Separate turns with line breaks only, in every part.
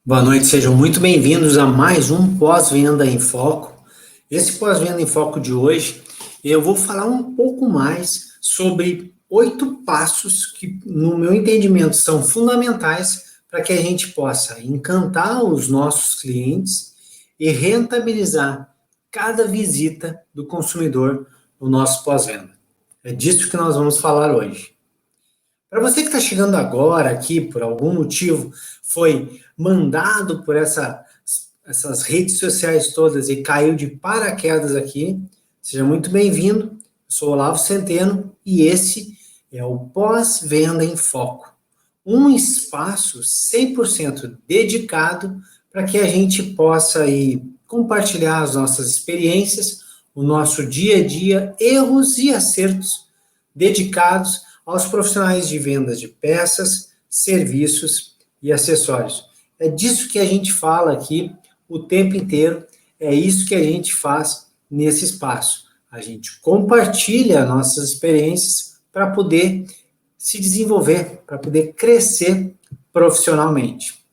Boa noite, sejam muito bem-vindos a mais um Pós-Venda em Foco. Esse Pós-Venda em Foco de hoje, eu vou falar um pouco mais sobre 8 passos que, no meu entendimento, são fundamentais para que a gente possa encantar os nossos clientes e rentabilizar cada visita do consumidor no nosso pós-venda. É disso que nós vamos falar hoje. Para você que está chegando agora aqui, por algum motivo, foi mandado por essas redes sociais todas e caiu de paraquedas aqui, seja muito bem-vindo. Eu sou Olavo Centeno e esse é o Pós-Venda em Foco, um espaço 100% dedicado para que a gente possa aí compartilhar as nossas experiências, o nosso dia a dia, erros e acertos dedicados aos profissionais de vendas de peças, serviços e acessórios. É disso que a gente fala aqui o tempo inteiro, é isso que a gente faz nesse espaço. A gente compartilha nossas experiências para poder se desenvolver, para poder crescer profissionalmente.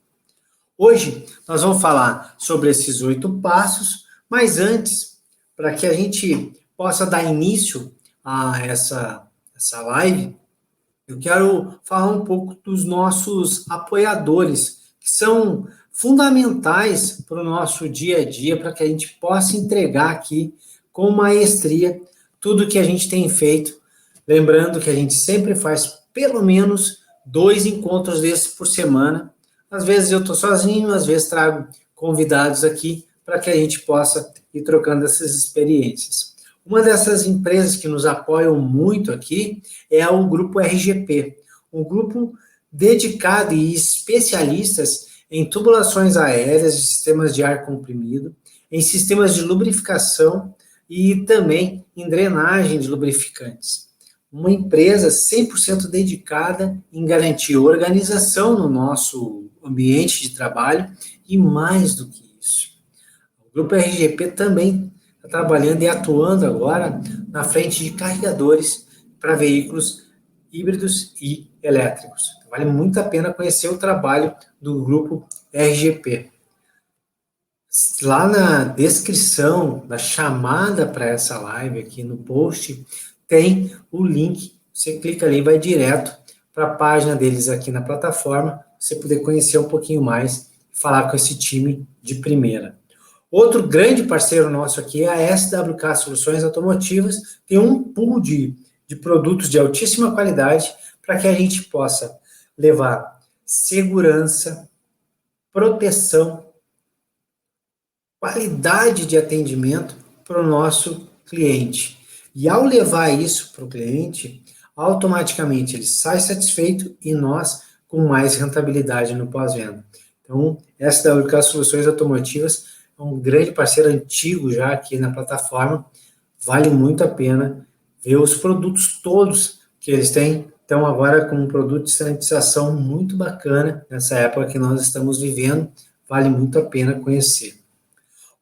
Hoje nós vamos falar sobre esses 8 passos, mas antes, para que a gente possa dar início a essa live, eu quero falar um pouco dos nossos apoiadores, que são fundamentais para o nosso dia a dia, para que a gente possa entregar aqui com maestria tudo que a gente tem feito. Lembrando que a gente sempre faz pelo menos 2 encontros desses por semana. Às vezes eu estou sozinho, às vezes trago convidados aqui para que a gente possa ir trocando essas experiências. Uma dessas empresas que nos apoiam muito aqui é o Grupo RGP, um grupo dedicado e especialistas em tubulações aéreas, sistemas de ar comprimido, em sistemas de lubrificação e também em drenagem de lubrificantes. Uma empresa 100% dedicada em garantir organização no nosso ambiente de trabalho e mais do que isso. O Grupo RGP também está trabalhando e atuando agora na frente de carregadores para veículos híbridos e elétricos. Vale muito a pena conhecer o trabalho do Grupo RGP. Lá na descrição da chamada para essa live, aqui no post, tem o link. Você clica ali e vai direto para a página deles aqui na plataforma, você poder conhecer um pouquinho mais e falar com esse time de primeira. Outro grande parceiro nosso aqui é a SWK Soluções Automotivas, tem um pool de produtos de altíssima qualidade para que a gente possa levar segurança, proteção, qualidade de atendimento para o nosso cliente. E ao levar isso para o cliente, automaticamente ele sai satisfeito e nós com mais rentabilidade no pós-venda. Então, SWK Soluções Automotivas é um grande parceiro antigo já aqui na plataforma, vale muito a pena ver os produtos todos que eles têm. Então, agora com um produto de sanitização muito bacana, nessa época que nós estamos vivendo, vale muito a pena conhecer.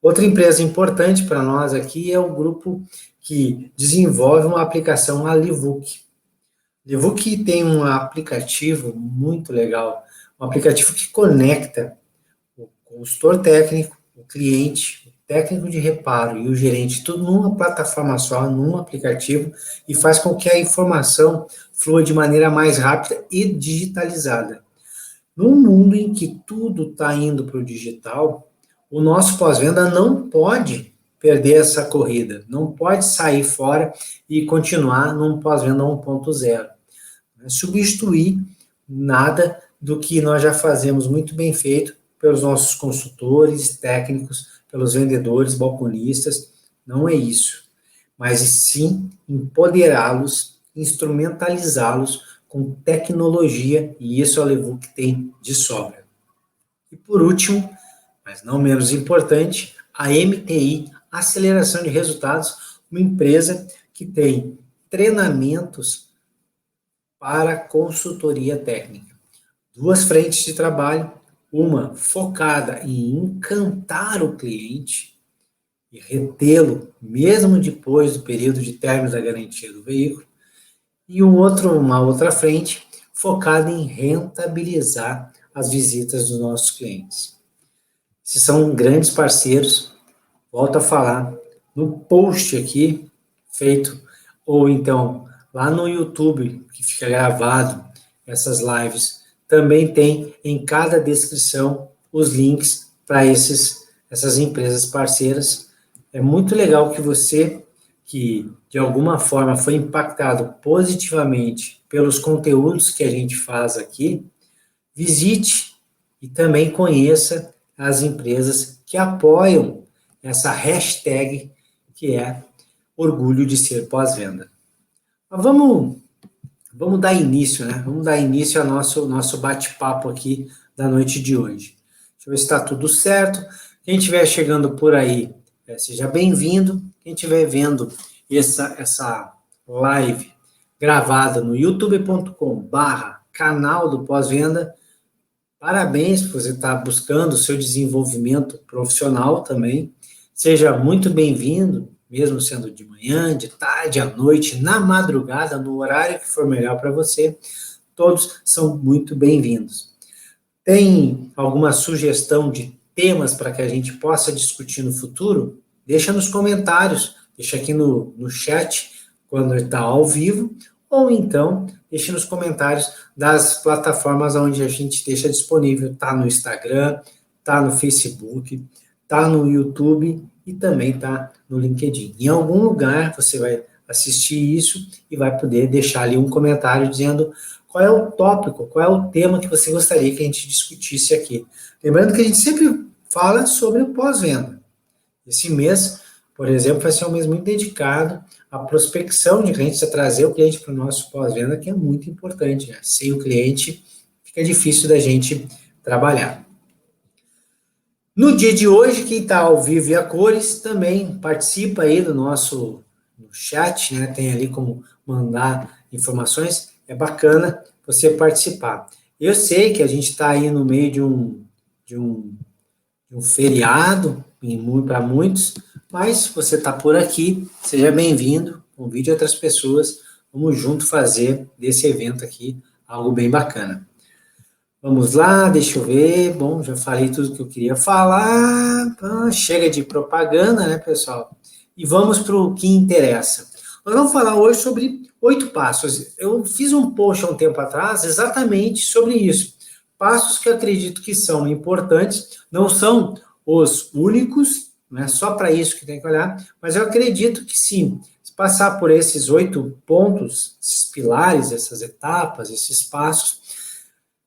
Outra empresa importante para nós aqui é o grupo que desenvolve uma aplicação, a Livook. Livook tem um aplicativo muito legal, um aplicativo que conecta o consultor técnico, o cliente, o técnico de reparo e o gerente, tudo numa plataforma só, num aplicativo, e faz com que a informação flua de maneira mais rápida e digitalizada. Num mundo em que tudo está indo para o digital, o nosso pós-venda não pode perder essa corrida, não pode sair fora e continuar num pós-venda 1.0. Substituir nada do que nós já fazemos muito bem feito pelos nossos consultores, técnicos, pelos vendedores, balconistas, não é isso. Mas sim empoderá-los, instrumentalizá-los com tecnologia, e isso a Livook tem de sobra. E por último, mas não menos importante, a MTI, Aceleração de Resultados, uma empresa que tem treinamentos para consultoria técnica. 2 frentes de trabalho, uma focada em encantar o cliente e retê-lo, mesmo depois do período de término da garantia do veículo, e uma outra frente focada em rentabilizar as visitas dos nossos clientes. esses são grandes parceiros. Volto a falar, no post aqui feito, ou então lá no YouTube, que fica gravado essas lives, também tem em cada descrição os links para essas empresas parceiras. É muito legal que você, que de alguma forma foi impactado positivamente pelos conteúdos que a gente faz aqui, visite e também conheça as empresas que apoiam essa hashtag que é orgulho de ser pós-venda. Mas vamos dar início, né? Vamos dar início ao nosso bate-papo aqui da noite de hoje. Deixa eu ver se está tudo certo. Quem estiver chegando por aí, seja bem-vindo. Quem estiver vendo essa live gravada no youtube.com/canal do Pós-Venda, parabéns por você estar buscando o seu desenvolvimento profissional também. Seja muito bem-vindo, mesmo sendo de manhã, de tarde, à noite, na madrugada, no horário que for melhor para você. Todos são muito bem-vindos. Tem alguma sugestão de temas para que a gente possa discutir no futuro? Deixa nos comentários, deixa aqui no chat, quando está ao vivo, ou então deixe nos comentários das plataformas onde a gente deixa disponível. Está no Instagram, está no Facebook, está no YouTube e também está no LinkedIn. Em algum lugar você vai assistir isso e vai poder deixar ali um comentário dizendo qual é o tópico, qual é o tema que você gostaria que a gente discutisse aqui. Lembrando que a gente sempre fala sobre o pós-venda. Esse mês, por exemplo, vai ser um mês muito dedicado à prospecção de clientes, a trazer o cliente para o nosso pós-venda, que é muito importante, né? Sem o cliente, fica difícil da gente trabalhar. No dia de hoje, quem está ao vivo e a cores também participa aí do nosso chat, né? Tem ali como mandar informações, é bacana você participar. Eu sei que a gente está aí no meio de um feriado, para muitos, mas se você está por aqui, seja bem-vindo, convide outras pessoas, vamos junto fazer desse evento aqui algo bem bacana. Vamos lá, deixa eu ver, bom, já falei tudo que eu queria falar, chega de propaganda, né, pessoal? E vamos para o que interessa. Nós vamos falar hoje sobre 8 passos. Eu fiz um post há um tempo atrás exatamente sobre isso. Passos que eu acredito que são importantes, não são os únicos, não é só para isso que tem que olhar, mas eu acredito que sim, se passar por esses 8 pontos, esses pilares, essas etapas, esses passos,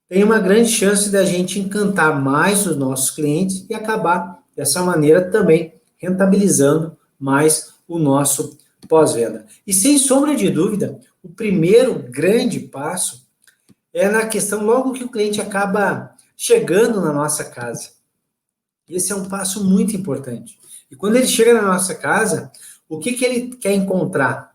tem uma grande chance da gente encantar mais os nossos clientes e acabar, dessa maneira, também rentabilizando mais o nosso pós-venda. E sem sombra de dúvida, o primeiro grande passo é na questão logo que o cliente acaba chegando na nossa casa. Esse é um passo muito importante. E quando ele chega na nossa casa, o que ele quer encontrar?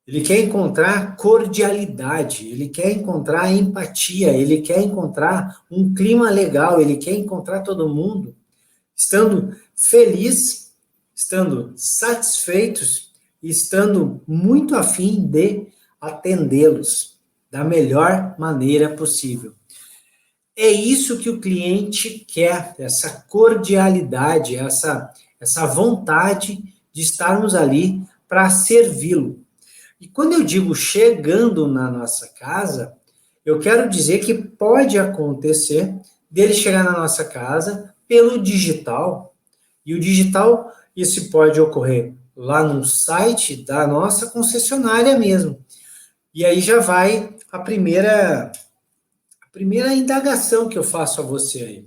Ele quer encontrar cordialidade, ele quer encontrar empatia, ele quer encontrar um clima legal, ele quer encontrar todo mundo estando feliz, estando satisfeitos, estando muito afim de atendê-los da melhor maneira possível. É isso que o cliente quer, essa cordialidade, essa vontade de estarmos ali para servi-lo. E quando eu digo chegando na nossa casa, eu quero dizer que pode acontecer dele chegar na nossa casa pelo digital. E o digital, isso pode ocorrer lá no site da nossa concessionária mesmo. E aí já vai a primeira indagação que eu faço a você aí.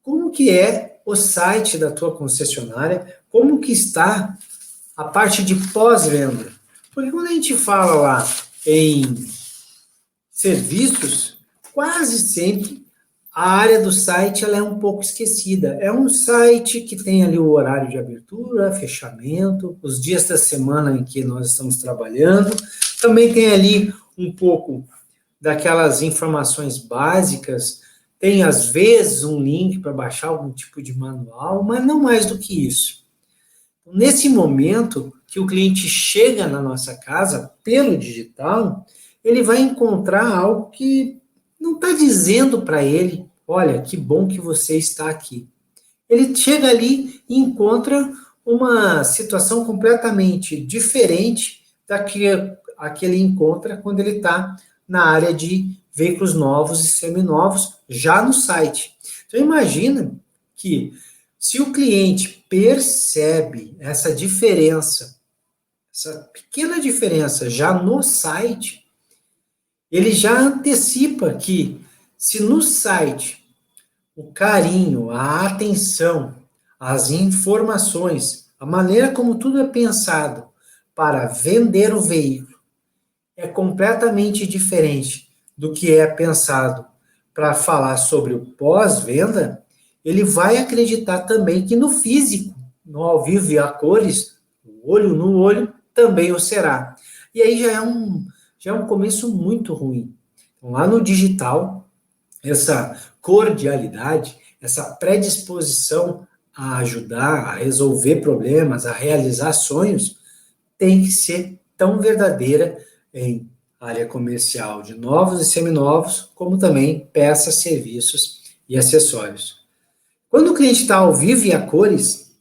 Como que é o site da tua concessionária? Como que está a parte de pós-venda? Porque quando a gente fala lá em serviços, quase sempre a área do site ela é um pouco esquecida. É um site que tem ali o horário de abertura, fechamento, os dias da semana em que nós estamos trabalhando. Também tem ali um pouco daquelas informações básicas, tem às vezes um link para baixar algum tipo de manual, mas não mais do que isso. Nesse momento que o cliente chega na nossa casa pelo digital, ele vai encontrar algo que não está dizendo para ele, olha, que bom que você está aqui. ele chega ali e encontra uma situação completamente diferente da que ele encontra quando ele está na área de veículos novos e seminovos, já no site. Então, imagina que se o cliente percebe essa diferença, essa pequena diferença já no site, ele já antecipa que se no site o carinho, a atenção, as informações, a maneira como tudo é pensado para vender o veículo é completamente diferente do que é pensado para falar sobre o pós-venda, ele vai acreditar também que no físico, no ao vivo e a cores, o olho no olho, também o será. E aí já é um começo muito ruim. Então, lá no digital, essa cordialidade, essa predisposição a ajudar, a resolver problemas, a realizar sonhos, tem que ser tão verdadeira em área comercial de novos e seminovos, como também peças, serviços e acessórios. Quando o cliente está ao vivo e a cores,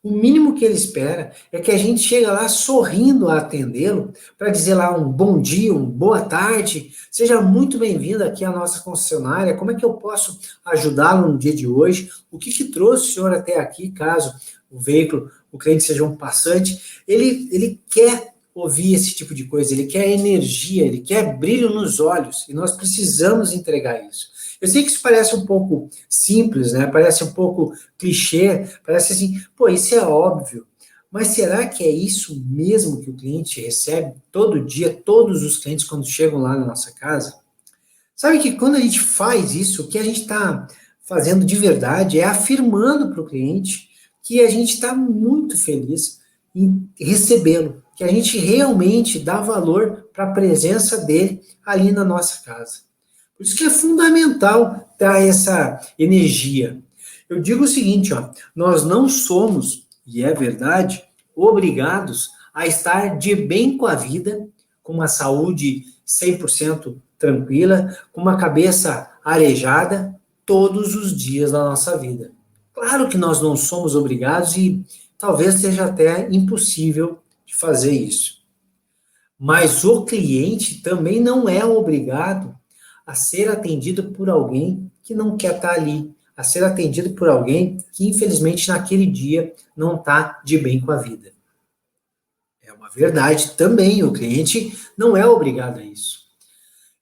o mínimo que ele espera é que a gente chegue lá sorrindo a atendê-lo, para dizer lá um bom dia, uma boa tarde, seja muito bem-vindo aqui à nossa concessionária, como é que eu posso ajudá-lo no dia de hoje, o que trouxe o senhor até aqui, caso o veículo, o cliente seja um passante, ele quer ouvir esse tipo de coisa, ele quer energia, ele quer brilho nos olhos, e nós precisamos entregar isso. Eu sei que isso parece um pouco simples, né? Parece um pouco clichê, parece assim, pô, isso é óbvio. Mas será que é isso mesmo que o cliente recebe todo dia, todos os clientes quando chegam lá na nossa casa? Sabe que quando a gente faz isso, o que a gente está fazendo de verdade é afirmando para o cliente que a gente está muito feliz em recebê-lo, que a gente realmente dá valor para a presença dele ali na nossa casa. Por isso que é fundamental dar essa energia. Eu digo o seguinte, ó, nós não somos, e é verdade, obrigados a estar de bem com a vida, com uma saúde 100% tranquila, com uma cabeça arejada, todos os dias da nossa vida. Claro que nós não somos obrigados e talvez seja até impossível de fazer isso. Mas o cliente também não é obrigado a ser atendido por alguém que não quer estar ali, a ser atendido por alguém que, infelizmente, naquele dia não está de bem com a vida. É uma verdade também, o cliente não é obrigado a isso.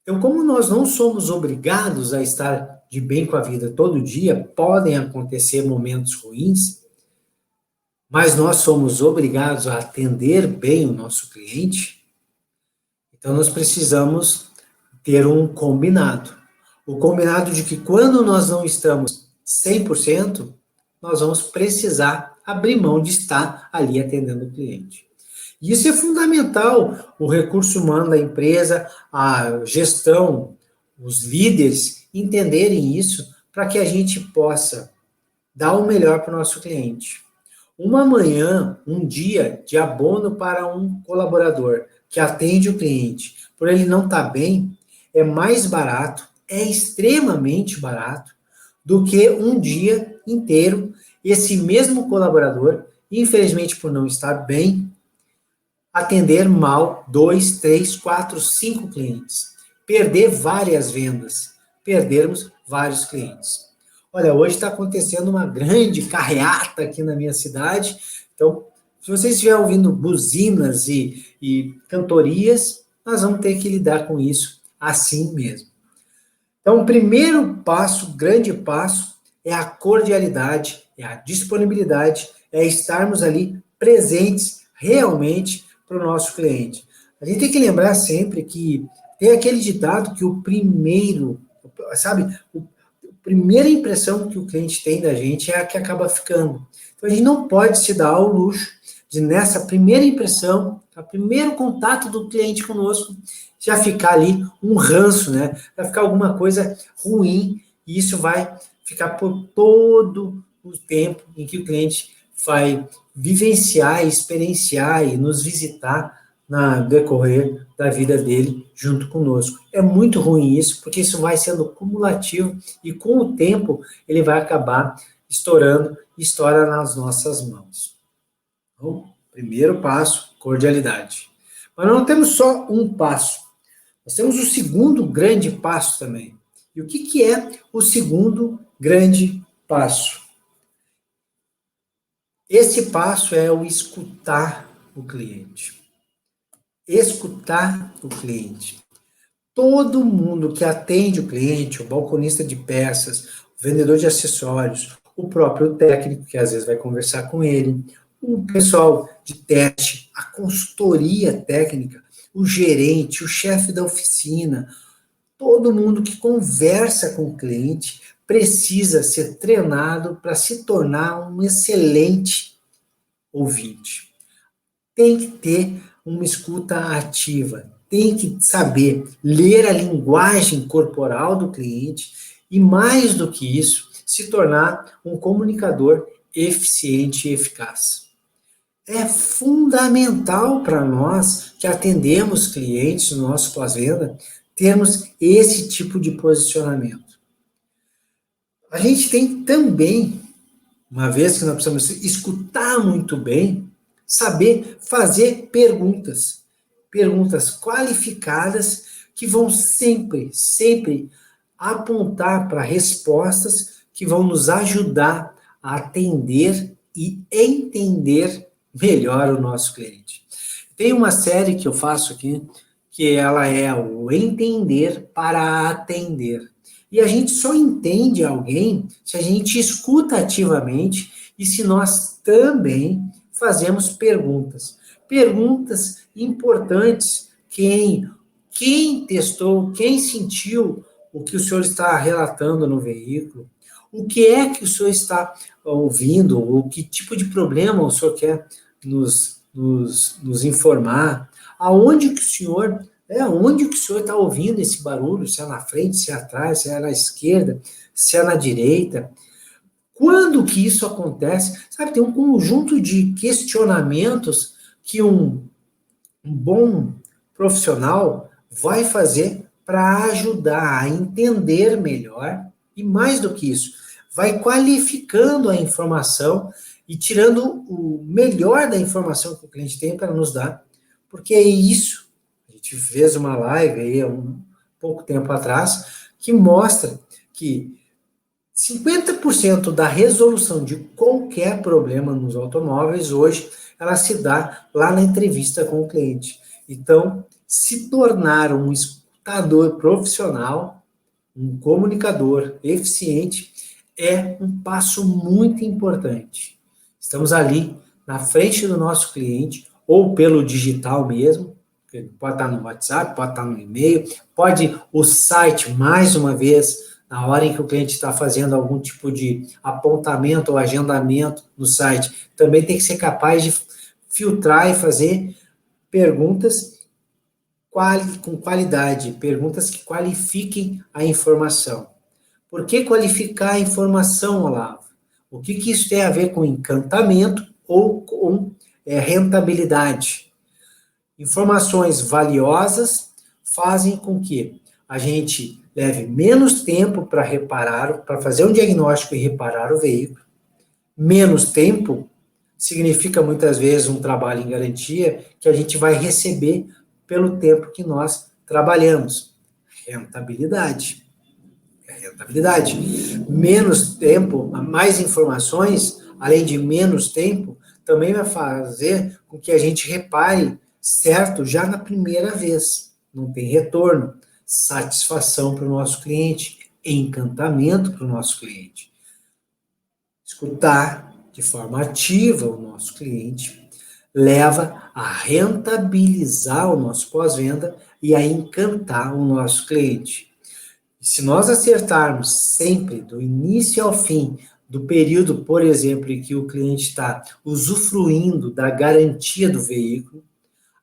Então, como nós não somos obrigados a estar de bem com a vida todo dia, podem acontecer momentos ruins, mas nós somos obrigados a atender bem o nosso cliente, então nós precisamos ter um combinado. O combinado de que quando nós não estamos 100%, nós vamos precisar abrir mão de estar ali atendendo o cliente. E isso é fundamental, o recurso humano da empresa, a gestão, os líderes entenderem isso para que a gente possa dar o melhor para o nosso cliente. Uma manhã, um dia de abono para um colaborador que atende o cliente, por ele não estar bem, é mais barato, é extremamente barato, do que um dia inteiro esse mesmo colaborador, infelizmente por não estar bem, atender mal 2, 3, 4, 5 clientes, perder várias vendas, perdermos vários clientes. Olha, hoje está acontecendo uma grande carreata aqui na minha cidade, então, se vocês estiverem ouvindo buzinas e cantorias, nós vamos ter que lidar com isso assim mesmo. Então, o primeiro passo, grande passo, é a cordialidade, é a disponibilidade, é estarmos ali presentes realmente para o nosso cliente. A gente tem que lembrar sempre que tem aquele ditado que o primeiro, sabe, a primeira impressão que o cliente tem da gente é a que acaba ficando. Então, a gente não pode se dar ao luxo de, nessa primeira impressão, o primeiro contato do cliente conosco, já ficar ali um ranço, né? Vai ficar alguma coisa ruim, e isso vai ficar por todo o tempo em que o cliente vai vivenciar, experienciar e nos visitar no decorrer da vida dele junto conosco. É muito ruim isso, porque isso vai sendo cumulativo e com o tempo ele vai acabar estourando e estoura nas nossas mãos. Então, primeiro passo, cordialidade. Mas não temos só um passo, nós temos o segundo grande passo também. E o que é o segundo grande passo? Esse passo é o escutar o cliente. Escutar o cliente. Todo mundo que atende o cliente, o balconista de peças, o vendedor de acessórios, o próprio técnico, que às vezes vai conversar com ele, o pessoal de teste, a consultoria técnica, o gerente, o chefe da oficina, todo mundo que conversa com o cliente precisa ser treinado para se tornar um excelente ouvinte. Tem que ter uma escuta ativa, tem que saber ler a linguagem corporal do cliente e, mais do que isso, se tornar um comunicador eficiente e eficaz. É fundamental para nós que atendemos clientes no nosso pós-venda termos esse tipo de posicionamento. A gente tem também, uma vez que nós precisamos escutar muito bem, saber fazer perguntas. Perguntas qualificadas que vão sempre apontar para respostas que vão nos ajudar a atender e entender melhor o nosso cliente. Tem uma série que eu faço aqui, que ela é o entender para atender. E a gente só entende alguém se a gente escuta ativamente e se nós também fazemos perguntas. Perguntas importantes. Quem testou, quem sentiu o que o senhor está relatando no veículo? O que é que o senhor está ouvindo? O que tipo de problema o senhor quer nos informar? Aonde que o senhor onde que o senhor está ouvindo esse barulho? Se é na frente, se é atrás, se é na esquerda, se é na direita? Quando que isso acontece? Sabe, tem um conjunto de questionamentos que um bom profissional vai fazer para ajudar a entender melhor e, mais do que isso, vai qualificando a informação e tirando o melhor da informação que o cliente tem para nos dar, porque é isso. A gente fez uma live aí há um pouco tempo atrás que mostra que 50% da resolução de qualquer problema nos automóveis hoje, ela se dá lá na entrevista com o cliente. Então, se tornar um escutador profissional, um comunicador eficiente, é um passo muito importante. Estamos ali na frente do nosso cliente, ou pelo digital mesmo, pode estar no WhatsApp, pode estar no e-mail, pode o site, mais uma vez, na hora em que o cliente está fazendo algum tipo de apontamento ou agendamento no site, também tem que ser capaz de filtrar e fazer perguntas com qualidade, perguntas que qualifiquem a informação. Por que qualificar a informação, Olavo? O que isso tem a ver com encantamento ou com rentabilidade? Informações valiosas fazem com que a gente leve menos tempo para reparar, para fazer um diagnóstico e reparar o veículo. Menos tempo significa muitas vezes um trabalho em garantia que a gente vai receber pelo tempo que nós trabalhamos. Rentabilidade. Rentabilidade. Menos tempo, mais informações, além de menos tempo, também vai fazer com que a gente repare certo já na primeira vez. Não tem retorno. Satisfação para o nosso cliente, encantamento para o nosso cliente. Escutar de forma ativa o nosso cliente leva a rentabilizar o nosso pós-venda e a encantar o nosso cliente. E se nós acertarmos sempre, do início ao fim, do período, por exemplo, em que o cliente está usufruindo da garantia do veículo,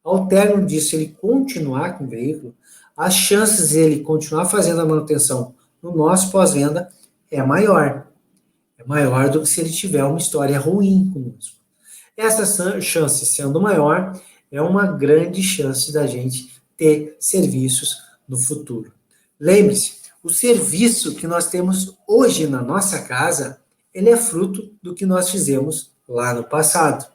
ao término disso ele continuar com o veículo, as chances de ele continuar fazendo a manutenção no nosso pós-venda é maior. É maior do que se ele tiver uma história ruim conosco. Essa chance sendo maior, é uma grande chance da gente ter serviços no futuro. Lembre-se, o serviço que nós temos hoje na nossa casa, ele é fruto do que nós fizemos lá no passado.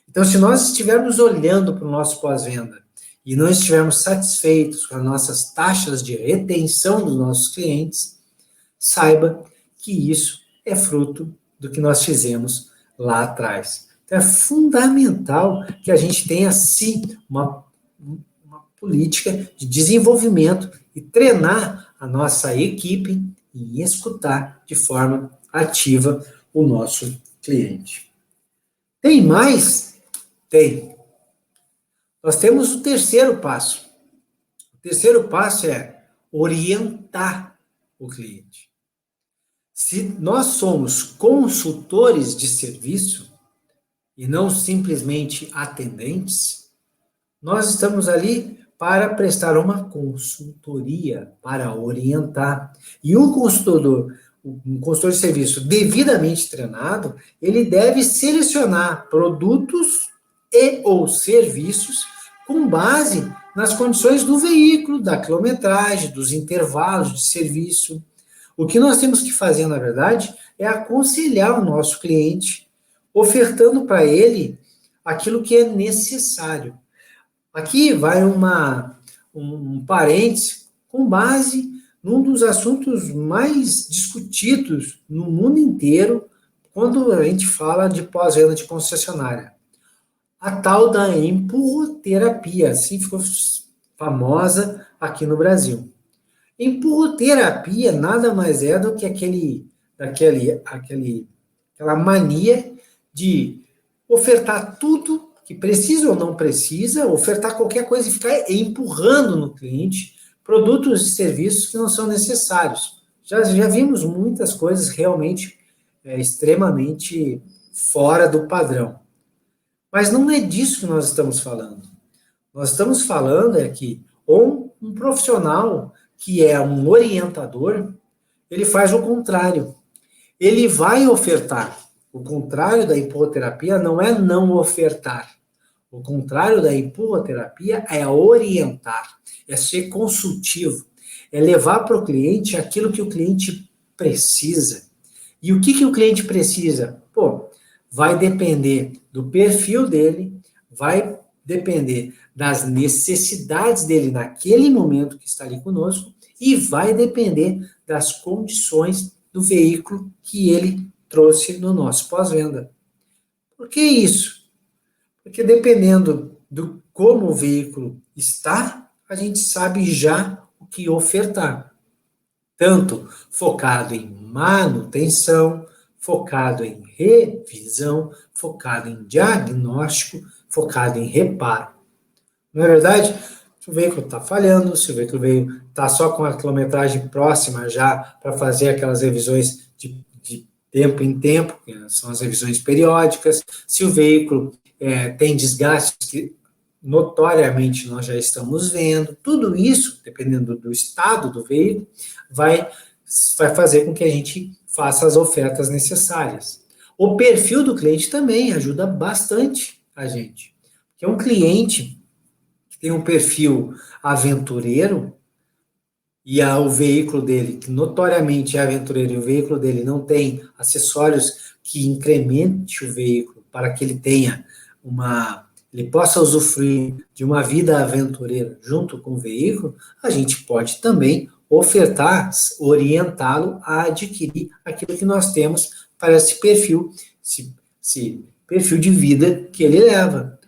Então, se nós estivermos olhando para o nosso pós-venda e não estivermos satisfeitos com as nossas taxas de retenção dos nossos clientes, saiba que isso é fruto do que nós fizemos lá atrás. Então, é fundamental que a gente tenha, sim, uma política de desenvolvimento e treinar a nossa equipe em escutar de forma ativa o nosso cliente. Tem mais? Tem. Nós temos o terceiro passo. O terceiro passo é orientar o cliente. Se nós somos consultores de serviço e não simplesmente atendentes, nós estamos ali para prestar uma consultoria, para orientar. E um consultor de serviço devidamente treinado, ele deve selecionar produtos e ou serviços com base nas condições do veículo, da quilometragem, dos intervalos de serviço. O que nós temos que fazer, na verdade, é aconselhar o nosso cliente, ofertando para ele aquilo que é necessário. Aqui vai um parêntese com base num dos assuntos mais discutidos no mundo inteiro quando a gente fala de pós-venda de concessionária. A tal da empurroterapia, assim ficou famosa aqui no Brasil. Empurroterapia nada mais é do que aquela mania de ofertar tudo que precisa ou não precisa, ofertar qualquer coisa e ficar empurrando no cliente produtos e serviços que não são necessários. Já vimos muitas coisas realmente extremamente fora do padrão. Mas não é disso que nós estamos falando. Nós estamos falando que um profissional que é um orientador, ele faz o contrário. Ele vai ofertar. O contrário da empurroterapia não é não ofertar. O contrário da empurroterapia é orientar, é ser consultivo, é levar para o cliente aquilo que o cliente precisa. E o que o cliente precisa? Vai depender do perfil dele, vai depender das necessidades dele naquele momento que está ali conosco e vai depender das condições do veículo que ele trouxe no nosso pós-venda. Por que isso? Porque dependendo do como o veículo está, a gente sabe já o que ofertar. Tanto focado em manutenção, focado em revisão, focado em diagnóstico, focado em reparo. Não é verdade? Se o veículo está falhando, se o veículo está só com a quilometragem próxima já para fazer aquelas revisões de tempo em tempo, que são as revisões periódicas, se o veículo tem desgastes que notoriamente nós já estamos vendo, tudo isso, dependendo do estado do veículo, vai fazer com que a gente faça as ofertas necessárias. O perfil do cliente também ajuda bastante a gente. Porque um cliente que tem um perfil aventureiro e o veículo dele, que notoriamente é aventureiro, e o veículo dele não tem acessórios que incremente o veículo para que ele tenha ele possa usufruir de uma vida aventureira junto com o veículo, a gente pode também ofertar, orientá-lo a adquirir aquilo que nós temos para esse perfil de vida que ele leva.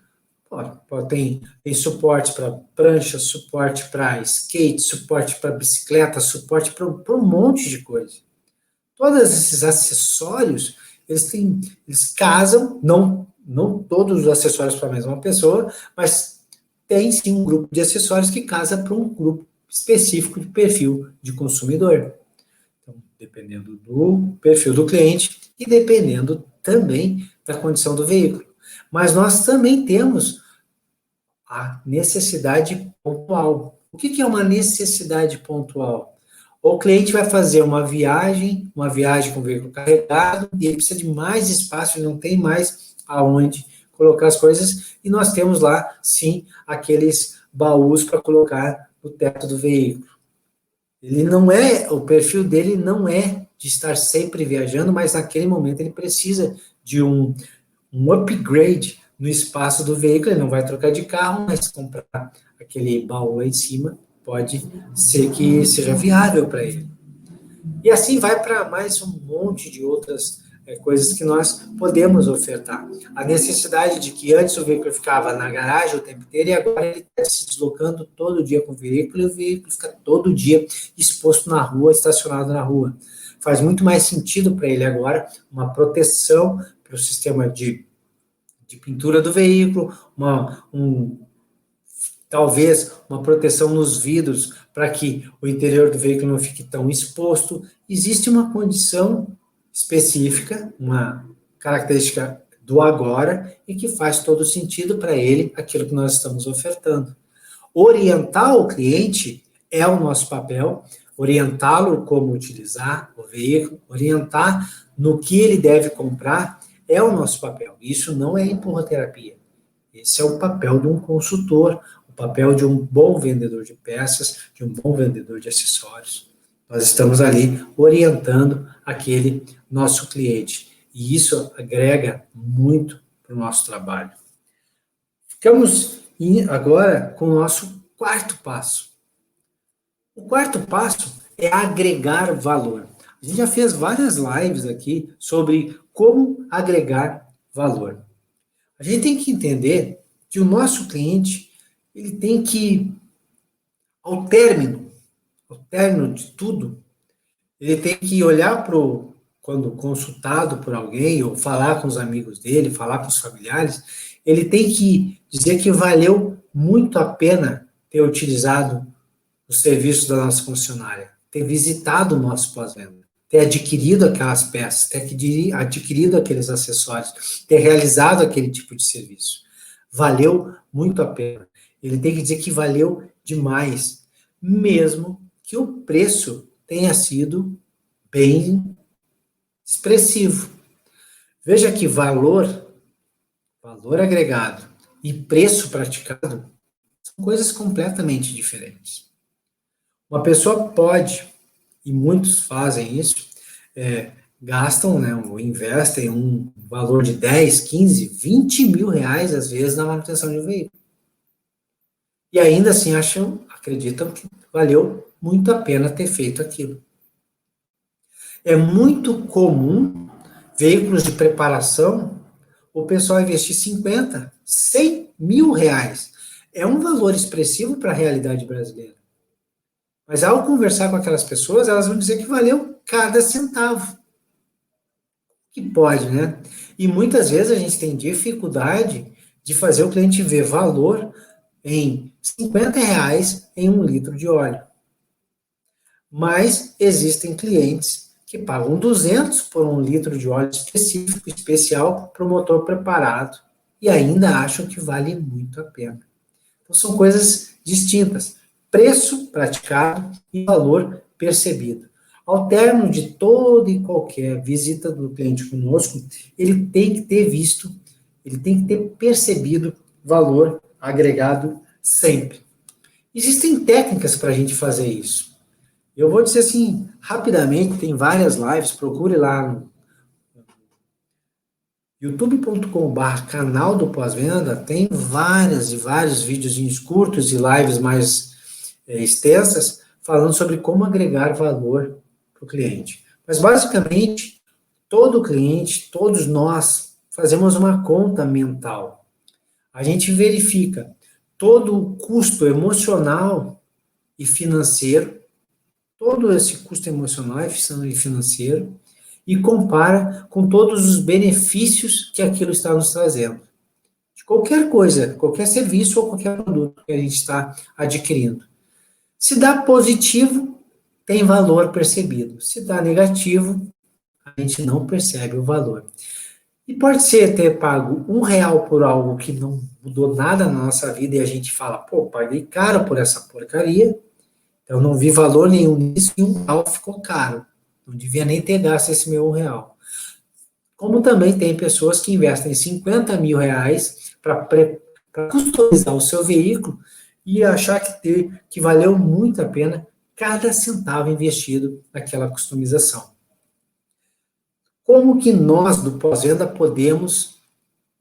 Tem suporte para prancha, suporte para skate, suporte para bicicleta, suporte para um monte de coisa. Todos esses acessórios, eles casam, não todos os acessórios para a mesma pessoa, mas tem sim um grupo de acessórios que casa para um grupo específico de perfil de consumidor. Então, dependendo do perfil do cliente e dependendo também da condição do veículo. Mas nós também temos a necessidade pontual. O que é uma necessidade pontual? O cliente vai fazer uma viagem com o veículo carregado, e ele precisa de mais espaço, ele não tem mais aonde colocar as coisas, e nós temos lá, sim, aqueles baús para colocar no teto do veículo. Ele não é, o perfil dele não é de estar sempre viajando, mas naquele momento ele precisa de um upgrade no espaço do veículo. Ele não vai trocar de carro, mas comprar aquele baú lá em cima pode ser que seja viável para ele. E assim vai para mais um monte de outras coisas que nós podemos ofertar. A necessidade de que antes o veículo ficava na garagem o tempo inteiro e agora ele está se deslocando todo dia com o veículo e o veículo fica todo dia exposto na rua, estacionado na rua. Faz muito mais sentido para ele agora uma proteção para o sistema de pintura do veículo, talvez uma proteção nos vidros para que o interior do veículo não fique tão exposto. Existe uma condição específica, uma característica do agora e que faz todo sentido para ele aquilo que nós estamos ofertando. Orientar o cliente é o nosso papel, orientá-lo como utilizar o veículo, orientar no que ele deve comprar é o nosso papel. Isso não é empurroterapia. Esse é o papel de um consultor, o papel de um bom vendedor de peças, de um bom vendedor de acessórios. Nós estamos ali orientando aquele nosso cliente. E isso agrega muito para o nosso trabalho. Ficamos agora com o nosso quarto passo. O quarto passo é agregar valor. A gente já fez várias lives aqui sobre como agregar valor. A gente tem que entender que o nosso cliente, ele tem que, ao término de tudo, ele tem que olhar quando consultado por alguém, ou falar com os amigos dele, falar com os familiares, ele tem que dizer que valeu muito a pena ter utilizado os serviços da nossa concessionária, ter visitado o nosso pós-venda, ter adquirido aquelas peças, ter adquirido aqueles acessórios, ter realizado aquele tipo de serviço. Valeu muito a pena. Ele tem que dizer que valeu demais, mesmo que o preço tenha sido bem expressivo. Veja que valor agregado e preço praticado são coisas completamente diferentes. Uma pessoa pode, e muitos fazem isso, gastam, né, ou investem um valor de 10, 15, 20 mil reais, às vezes, na manutenção de um veículo. E ainda assim acreditam que valeu muito a pena ter feito aquilo. É muito comum, veículos de preparação, o pessoal investir 50, 100 mil reais. É um valor expressivo para a realidade brasileira. Mas ao conversar com aquelas pessoas, elas vão dizer que valeu cada centavo. Que pode, né? E muitas vezes a gente tem dificuldade de fazer o cliente ver valor em 50 reais em 1 litro de óleo. Mas existem clientes que pagam 200 por 1 litro de óleo específico, especial, para o motor preparado, e ainda acham que vale muito a pena. Então são coisas distintas. Preço praticado e valor percebido. Ao término de toda e qualquer visita do cliente conosco, ele tem que ter visto, ele tem que ter percebido valor agregado sempre. Existem técnicas para a gente fazer isso. Eu vou dizer assim, rapidamente, tem várias lives, procure lá no youtube.com/, canal do pós-venda, tem vários vídeos curtos e lives mais extensas, falando sobre como agregar valor para o cliente. Mas, basicamente, todo cliente, todos nós, fazemos uma conta mental. A gente verifica todo o custo emocional e financeiro, todo esse custo emocional e financeiro, e compara com todos os benefícios que aquilo está nos trazendo. De qualquer coisa, qualquer serviço ou qualquer produto que a gente está adquirindo. Se dá positivo, tem valor percebido. Se dá negativo, a gente não percebe o valor. E pode ser ter pago R$ 1 por algo que não mudou nada na nossa vida e a gente fala, pô, paguei caro por essa porcaria, eu não vi valor nenhum nisso e R$ 1 ficou caro. Não devia nem ter gasto esse meu R$ 1. Como também tem pessoas que investem R$ 50 mil para customizar o seu veículo e achar que valeu muito a pena cada centavo investido naquela customização. Como que nós, do pós-venda, podemos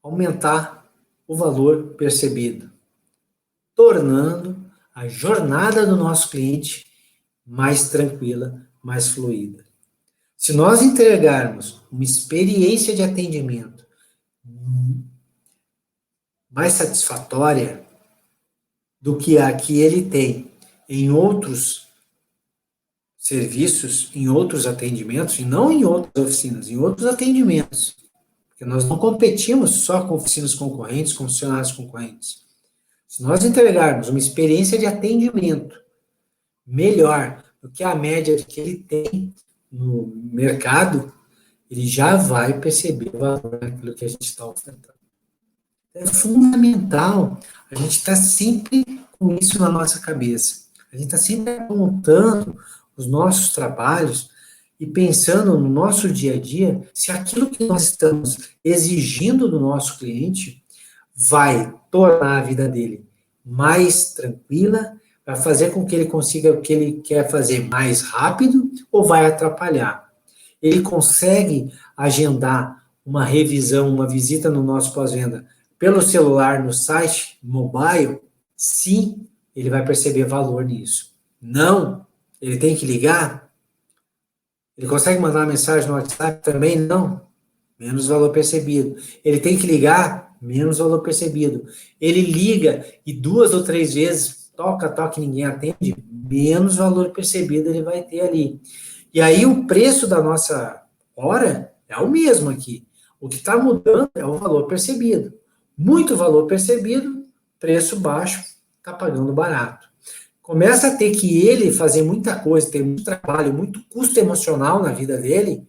aumentar o valor percebido? Tornando a jornada do nosso cliente mais tranquila, mais fluida. Se nós entregarmos uma experiência de atendimento mais satisfatória do que a que ele tem em outros serviços, em outros atendimentos, e não em outras oficinas, em outros atendimentos, porque nós não competimos só com oficinas concorrentes, com funcionários concorrentes. Se nós entregarmos uma experiência de atendimento melhor do que a média que ele tem no mercado, ele já vai perceber o valor daquilo que a gente está ofertando. É fundamental a gente estar sempre com isso na nossa cabeça. A gente está sempre apontando os nossos trabalhos e pensando no nosso dia a dia se aquilo que nós estamos exigindo do nosso cliente vai tornar a vida dele mais tranquila, vai fazer com que ele consiga o que ele quer fazer mais rápido ou vai atrapalhar. Ele consegue agendar uma revisão, uma visita no nosso pós-venda pelo celular, no site, mobile? Sim, ele vai perceber valor nisso. Não, ele tem que ligar? Ele consegue mandar uma mensagem no WhatsApp? Também não. Menos valor percebido. Ele tem que ligar? Menos valor percebido. Ele liga e 2 ou 3 vezes toca e ninguém atende? Menos valor percebido ele vai ter ali. E aí o preço da nossa hora é o mesmo aqui. O que está mudando é o valor percebido. Muito valor percebido, preço baixo, está pagando barato. Começa a ter que ele fazer muita coisa, ter muito trabalho, muito custo emocional na vida dele.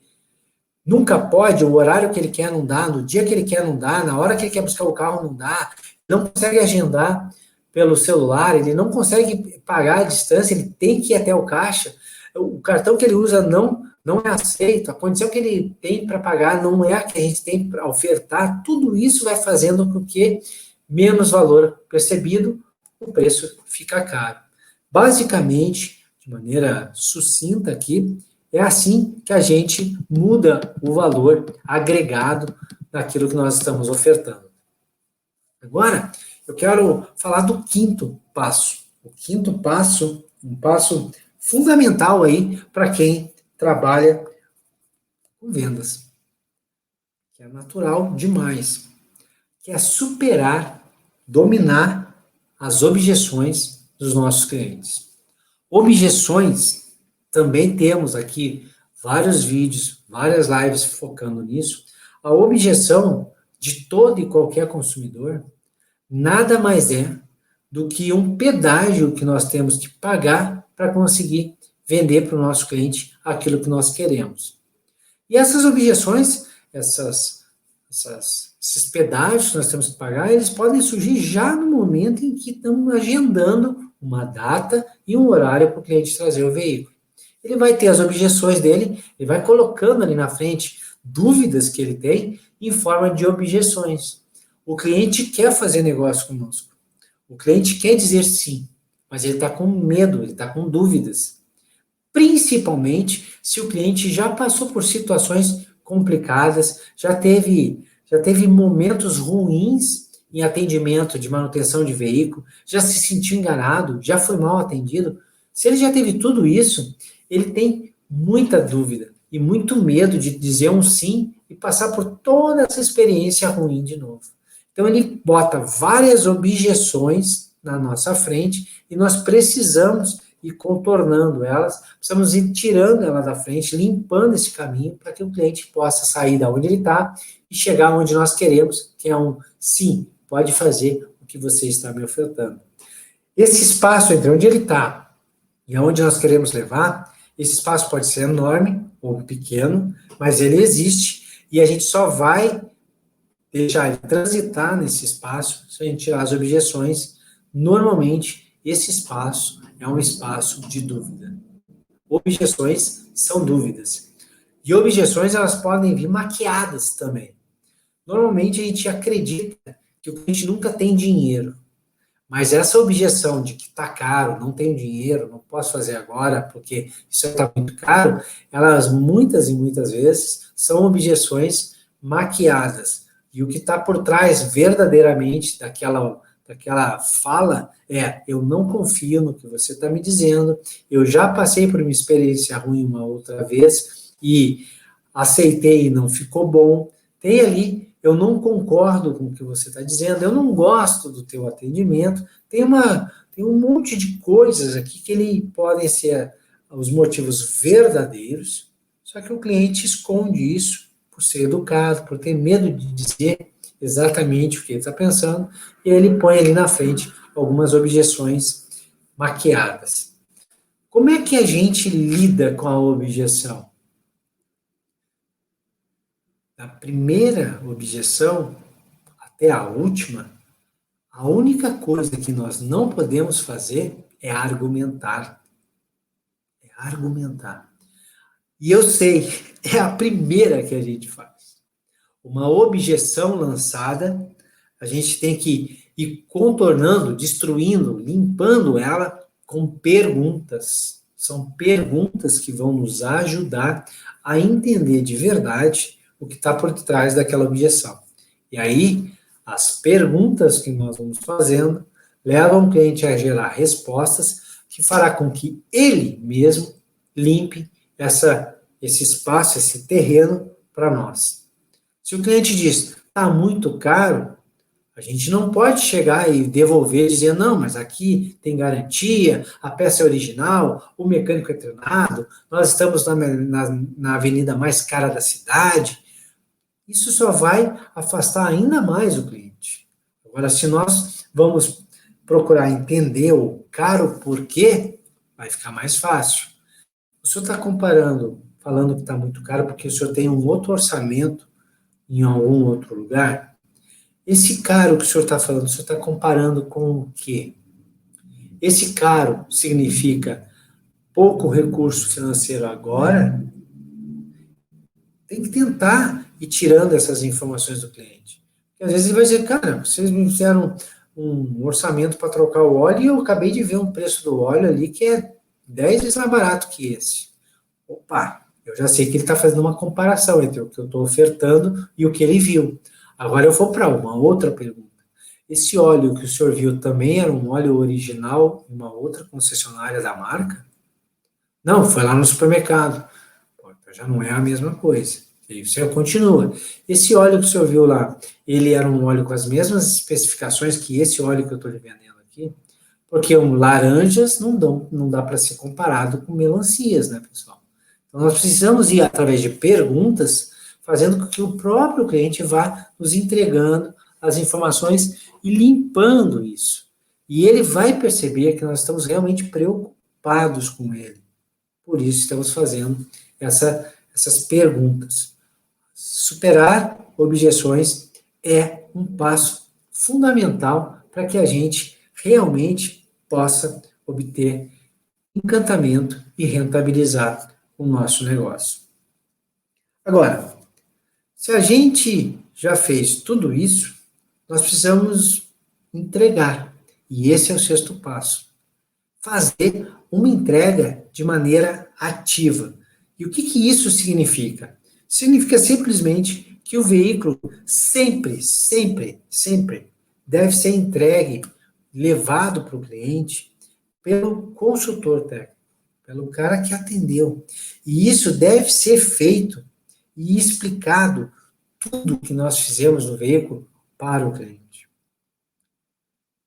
Nunca pode, o horário que ele quer não dá, no dia que ele quer não dá, na hora que ele quer buscar o carro não dá, não consegue agendar pelo celular, ele não consegue pagar a distância, ele tem que ir até o caixa, o cartão que ele usa não é aceito, a condição que ele tem para pagar não é a que a gente tem para ofertar, tudo isso vai fazendo com que menos valor percebido, o preço fica caro. Basicamente, de maneira sucinta aqui, é assim que a gente muda o valor agregado daquilo que nós estamos ofertando. Agora, eu quero falar do quinto passo. O quinto passo, um passo fundamental aí para quem trabalha com vendas, que é natural demais, que é superar, dominar as objeções dos nossos clientes. Objeções, também temos aqui vários vídeos, várias lives focando nisso. A objeção de todo e qualquer consumidor nada mais é do que um pedágio que nós temos que pagar para conseguir vender para o nosso cliente aquilo que nós queremos. E essas objeções, esses pedágios que nós temos que pagar, eles podem surgir já no momento em que estamos agendando uma data e um horário para o cliente trazer o veículo. Ele vai ter as objeções dele, ele vai colocando ali na frente dúvidas que ele tem em forma de objeções. O cliente quer fazer negócio conosco. O cliente quer dizer sim, mas ele está com medo, ele está com dúvidas. Principalmente se o cliente já passou por situações complicadas, já teve momentos ruins em atendimento de manutenção de veículo, já se sentiu enganado, já foi mal atendido. Se ele já teve tudo isso, ele tem muita dúvida e muito medo de dizer um sim e passar por toda essa experiência ruim de novo. Então ele bota várias objeções na nossa frente e nós precisamos ir contornando elas, precisamos ir tirando ela da frente, limpando esse caminho para que o cliente possa sair da onde ele está e chegar onde nós queremos, que é um sim, pode fazer o que você está me ofertando. Esse espaço entre onde ele está e aonde nós queremos levar, esse espaço pode ser enorme ou pequeno, mas ele existe e a gente só vai deixar ele transitar nesse espaço se a gente tirar as objeções. Normalmente, esse espaço é um espaço de dúvida. Objeções são dúvidas. E objeções, elas podem vir maquiadas também. Normalmente, a gente acredita que o cliente nunca tem dinheiro. Mas essa objeção de que está caro, não tenho dinheiro, não posso fazer agora porque isso está muito caro, elas muitas e muitas vezes são objeções maquiadas. E o que está por trás verdadeiramente daquela fala é: eu não confio no que você está me dizendo, eu já passei por uma experiência ruim uma outra vez e aceitei e não ficou bom. Tem ali: eu não concordo com o que você está dizendo, eu não gosto do teu atendimento. Tem um monte de coisas aqui que podem ser os motivos verdadeiros, só que o cliente esconde isso por ser educado, por ter medo de dizer exatamente o que ele está pensando, e ele põe ali na frente algumas objeções maquiadas. Como é que a gente lida com a objeção? Da primeira objeção até a última, a única coisa que nós não podemos fazer é argumentar. É argumentar. E eu sei, é a primeira que a gente faz. Uma objeção lançada, a gente tem que ir contornando, destruindo, limpando ela com perguntas. São perguntas que vão nos ajudar a entender de verdade o que está por trás daquela objeção. E aí, as perguntas que nós vamos fazendo levam o cliente a gerar respostas que fará com que ele mesmo limpe esse espaço, esse terreno para nós. Se o cliente diz: está muito caro, a gente não pode chegar e devolver e dizer: não, mas aqui tem garantia, a peça é original, o mecânico é treinado, nós estamos na avenida mais cara da cidade. Isso só vai afastar ainda mais o cliente. Agora, se nós vamos procurar entender o caro porquê, vai ficar mais fácil. O senhor está falando que está muito caro porque o senhor tem um outro orçamento em algum outro lugar? Esse caro que o senhor está falando, o senhor está comparando com o quê? Esse caro significa pouco recurso financeiro agora? Tem que tentar ir tirando essas informações do cliente. Porque às vezes ele vai dizer: cara, vocês me fizeram um orçamento para trocar o óleo e eu acabei de ver um preço do óleo ali que é 10 vezes mais barato que esse. Opa, eu já sei que ele está fazendo uma comparação entre o que eu estou ofertando e o que ele viu. Agora eu vou para uma outra pergunta. Esse óleo que o senhor viu também era um óleo original em uma outra concessionária da marca? Não, foi lá no supermercado. Pô, então já não é a mesma coisa. E aí você continua. Esse óleo que o senhor viu lá, ele era um óleo com as mesmas especificações que esse óleo que eu estou lhe vendendo aqui? Porque laranjas não dá para ser comparado com melancias, né, pessoal? Então, nós precisamos ir através de perguntas, fazendo com que o próprio cliente vá nos entregando as informações e limpando isso. E ele vai perceber que nós estamos realmente preocupados com ele. Por isso, estamos fazendo essas perguntas. Superar objeções é um passo fundamental para que a gente realmente possa obter encantamento e rentabilizar o nosso negócio. Agora, se a gente já fez tudo isso, nós precisamos entregar. E esse é o sexto passo. Fazer uma entrega de maneira ativa. E o que isso significa? Significa simplesmente que o veículo sempre deve ser entregue, levado para o cliente pelo consultor técnico, pelo cara que atendeu. E isso deve ser feito e explicado tudo que nós fizemos no veículo para o cliente.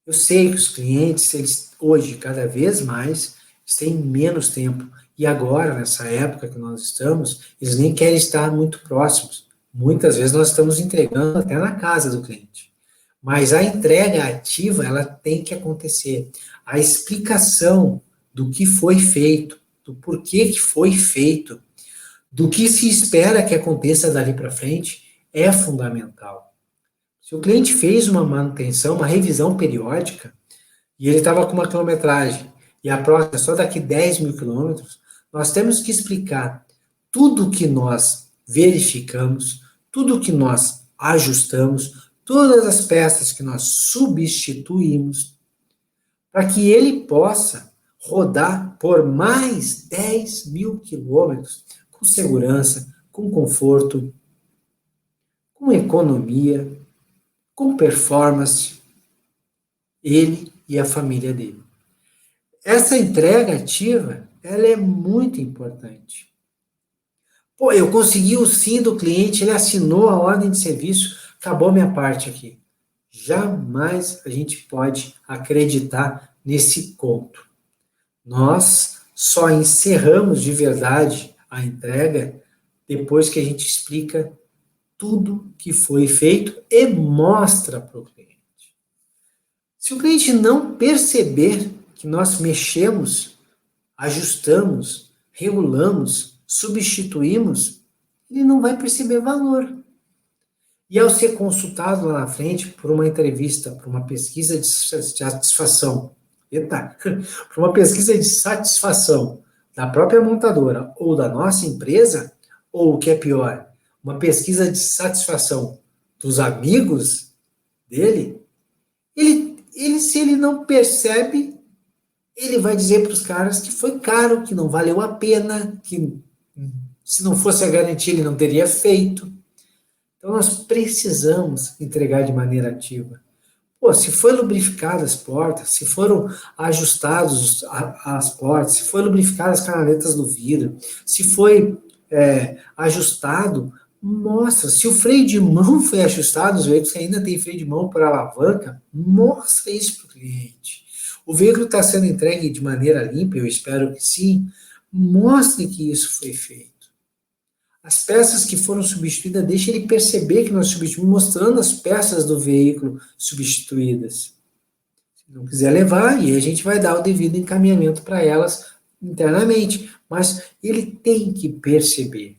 Eu sei que os clientes, eles hoje, cada vez mais, têm menos tempo. E agora, nessa época que nós estamos, eles nem querem estar muito próximos. Muitas vezes nós estamos entregando até na casa do cliente. Mas a entrega ativa, ela tem que acontecer. A explicação do que foi feito, do porquê que foi feito, do que se espera que aconteça dali para frente, é fundamental. Se o cliente fez uma manutenção, uma revisão periódica, e ele estava com uma quilometragem, e a próxima é só daqui 10 mil quilômetros, nós temos que explicar tudo que nós verificamos, tudo que nós ajustamos, todas as peças que nós substituímos, para que ele possa rodar por mais 10 mil quilômetros com segurança, com conforto, com economia, com performance, ele e a família dele. Essa entrega ativa, ela é muito importante. Pô, eu consegui o sim do cliente, ele assinou a ordem de serviço, acabou minha parte aqui. Jamais a gente pode acreditar nesse conto. Nós só encerramos de verdade a entrega depois que a gente explica tudo que foi feito e mostra para o cliente. Se o cliente não perceber que nós mexemos, ajustamos, regulamos, substituímos, ele não vai perceber valor. E ao ser consultado lá na frente por uma entrevista, por uma pesquisa de satisfação, por uma pesquisa de satisfação da própria montadora ou da nossa empresa, ou o que é pior, uma pesquisa de satisfação dos amigos dele, se ele não percebe, ele vai dizer para os caras que foi caro, que não valeu a pena, que se não fosse a garantia ele não teria feito. Então nós precisamos entregar de maneira ativa. Pô, se foi lubrificada as portas, se foram ajustadas as portas, se foi lubrificadas as canaletas do vidro, se foi ajustado, mostra. Se o freio de mão foi ajustado, os veículos que ainda tem freio de mão por alavanca, mostra isso para o cliente. O veículo está sendo entregue de maneira limpa, eu espero que sim, mostre que isso foi feito. As peças que foram substituídas, deixa ele perceber que nós substituímos, mostrando as peças do veículo substituídas. Se não quiser levar, e a gente vai dar o devido encaminhamento para elas internamente, mas ele tem que perceber.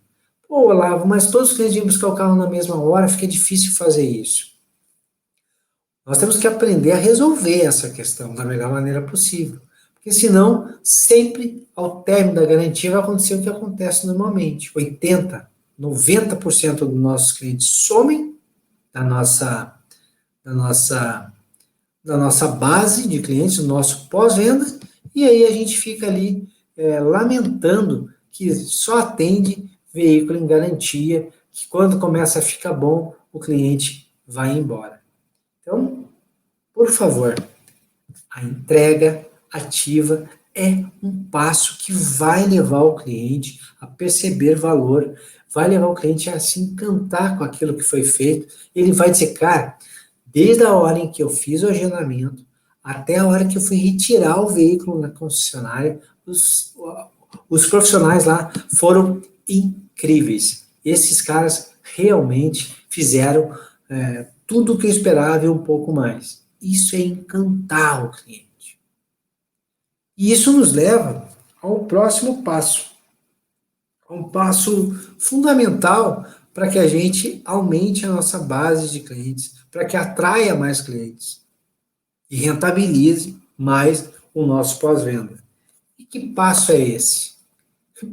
Pô, Olavo, mas todos os clientes vêm buscar o carro na mesma hora, fica difícil fazer isso. Nós temos que aprender a resolver essa questão da melhor maneira possível. Porque senão, sempre ao término da garantia vai acontecer o que acontece normalmente. 80%, 90% dos nossos clientes somem da nossa base de clientes, do nosso pós-venda, e aí a gente fica ali lamentando que só atende veículo em garantia, que quando começa a ficar bom, o cliente vai embora. Então, por favor, a entrega ativa é um passo que vai levar o cliente a perceber valor, vai levar o cliente a se encantar com aquilo que foi feito. Ele vai dizer, cara, desde a hora em que eu fiz o agendamento, até a hora que eu fui retirar o veículo na concessionária, os profissionais lá foram incríveis. Esses caras realmente fizeram tudo o que eu esperava e um pouco mais. Isso é encantar o cliente. E isso nos leva ao próximo passo. Um passo fundamental para que a gente aumente a nossa base de clientes, para que atraia mais clientes e rentabilize mais o nosso pós-venda. E que passo é esse?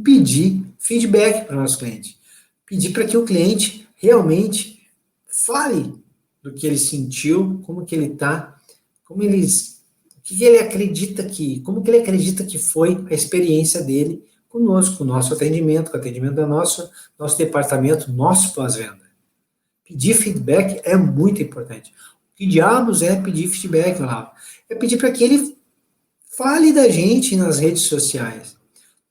Pedir feedback para o nosso cliente. Pedir para que o cliente realmente fale do que ele sentiu, como que ele está, como que ele acredita como que ele acredita que foi a experiência dele conosco, o nosso atendimento, com o atendimento do nosso departamento, nosso pós-venda. Pedir feedback é muito importante. O que diabos é pedir feedback, Olavo? É pedir para que ele fale da gente nas redes sociais.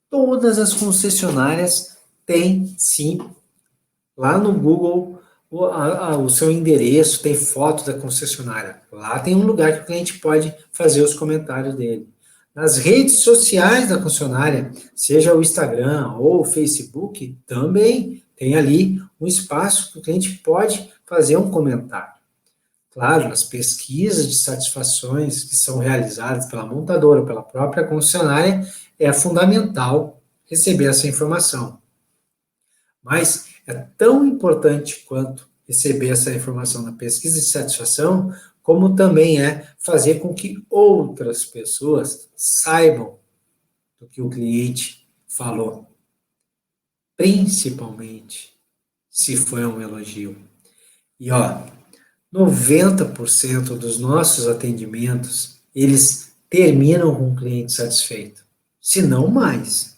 Todas as concessionárias têm, sim, lá no Google, o seu endereço, tem foto da concessionária. Lá tem um lugar que o cliente pode fazer os comentários dele. Nas redes sociais da concessionária, seja o Instagram ou o Facebook, também tem ali um espaço que o cliente pode fazer um comentário. Claro, nas pesquisas de satisfações que são realizadas pela montadora, pela própria concessionária, é fundamental receber essa informação. Mas é tão importante quanto receber essa informação na pesquisa de satisfação, como também é fazer com que outras pessoas saibam do que o cliente falou. principalmente se foi um elogio. E 90% dos nossos atendimentos, eles terminam com o cliente satisfeito, se não mais.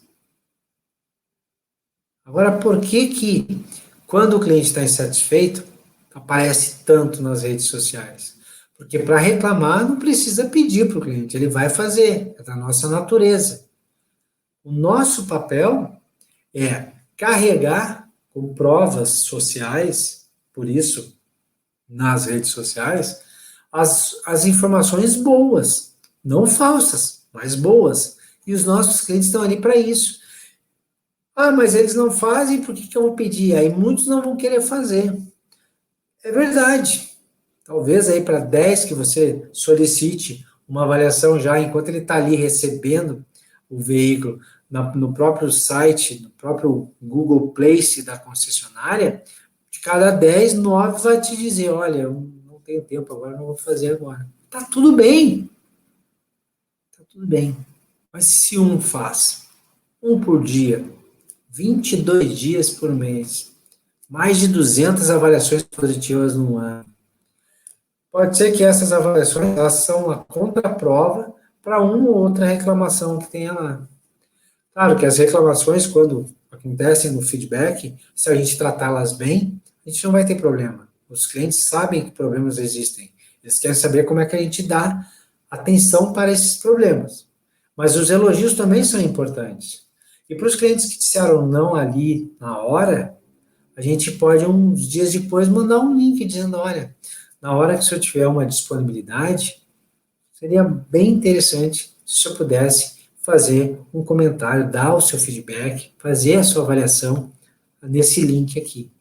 Agora, por que quando o cliente está insatisfeito, aparece tanto nas redes sociais? Porque para reclamar não precisa pedir para o cliente, ele vai fazer, é da nossa natureza. O nosso papel é carregar com provas sociais, por isso, nas redes sociais, as informações boas, não falsas, mas boas. E os nossos clientes estão ali para isso. Ah, mas eles não fazem, por que eu vou pedir? Aí muitos não vão querer fazer. É verdade. Talvez aí para 10 que você solicite uma avaliação já enquanto ele está ali recebendo o veículo no próprio site, no próprio Google Place da concessionária, de cada 10, 9 vai te dizer, olha, eu não tenho tempo agora, não vou fazer agora. Tá tudo bem. Tá tudo bem. Mas se um faz, um por dia, 22 dias por mês, mais de 200 avaliações positivas no ano. Pode ser que essas avaliações elas são a contraprova para uma ou outra reclamação que tenha lá. Claro que as reclamações, quando acontecem no feedback, se a gente tratá-las bem, a gente não vai ter problema. Os clientes sabem que problemas existem. Eles querem saber como é que a gente dá atenção para esses problemas. Mas os elogios também são importantes. E para os clientes que disseram não ali na hora, a gente pode, uns dias depois, mandar um link dizendo, olha, na hora que o senhor tiver uma disponibilidade, seria bem interessante se o senhor pudesse fazer um comentário, dar o seu feedback, fazer a sua avaliação nesse link aqui.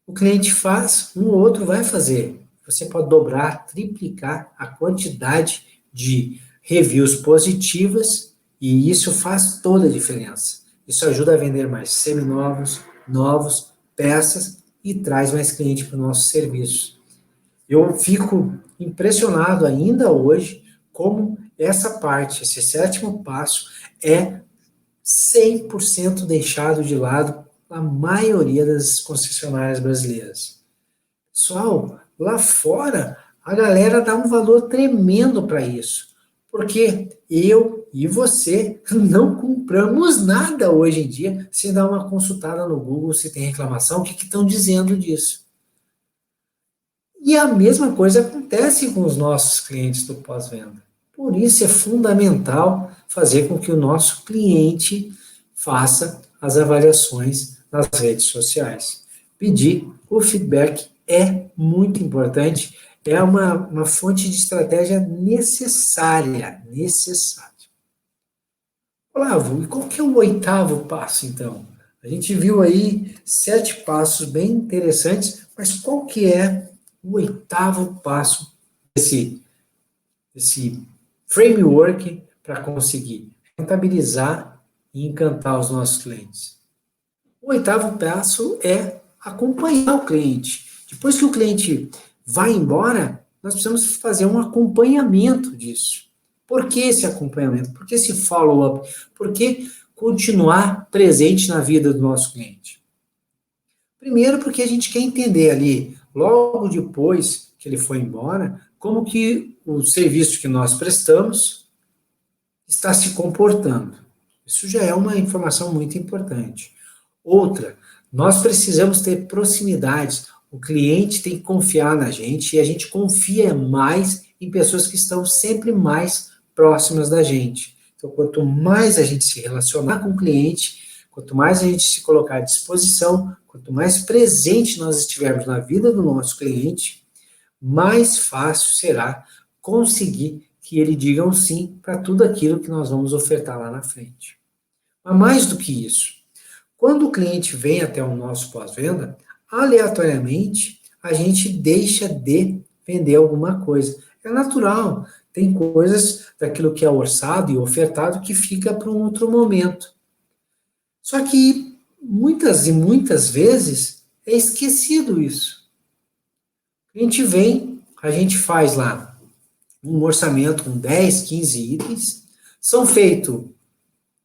O cliente faz, um ou outro vai fazer. Você pode dobrar, triplicar a quantidade de reviews positivas e isso faz toda a diferença. Isso ajuda a vender mais seminovos, novos, peças e traz mais cliente para o nosso serviço. Eu fico impressionado ainda hoje como essa parte, esse sétimo passo, é 100% deixado de lado na maioria das concessionárias brasileiras. Pessoal, lá fora, a galera dá um valor tremendo para isso, porque eu e você não compramos nada hoje em dia sem dar uma consultada no Google se tem reclamação, o que estão dizendo disso. E a mesma coisa acontece com os nossos clientes do pós-venda. Por isso é fundamental fazer com que o nosso cliente faça as avaliações nas redes sociais. Pedir o feedback é muito importante, é uma fonte de estratégia necessária. Olavo, e qual que é o 8º passo, então? A gente viu aí 7 passos bem interessantes, mas qual que é o 8º passo desse framework para conseguir rentabilizar e encantar os nossos clientes? O 8º passo é acompanhar o cliente. Depois que o cliente vai embora, nós precisamos fazer um acompanhamento disso. Por que esse acompanhamento? Por que esse follow-up? Por que continuar presente na vida do nosso cliente? Primeiro, porque a gente quer entender ali, logo depois que ele foi embora, como que o serviço que nós prestamos está se comportando. Isso já é uma informação muito importante. Outra, nós precisamos ter proximidade. O cliente tem que confiar na gente e a gente confia mais em pessoas que estão sempre mais próximas da gente. Então, quanto mais a gente se relacionar com o cliente, quanto mais a gente se colocar à disposição, quanto mais presente nós estivermos na vida do nosso cliente, mais fácil será conseguir que ele diga um sim para tudo aquilo que nós vamos ofertar lá na frente. Mas mais do que isso, quando o cliente vem até o nosso pós-venda, aleatoriamente, a gente deixa de vender alguma coisa. É natural, tem coisas daquilo que é orçado e ofertado que fica para um outro momento. Só que muitas e muitas vezes é esquecido isso. A gente vem, a gente faz lá um orçamento com 10, 15 itens, são feitos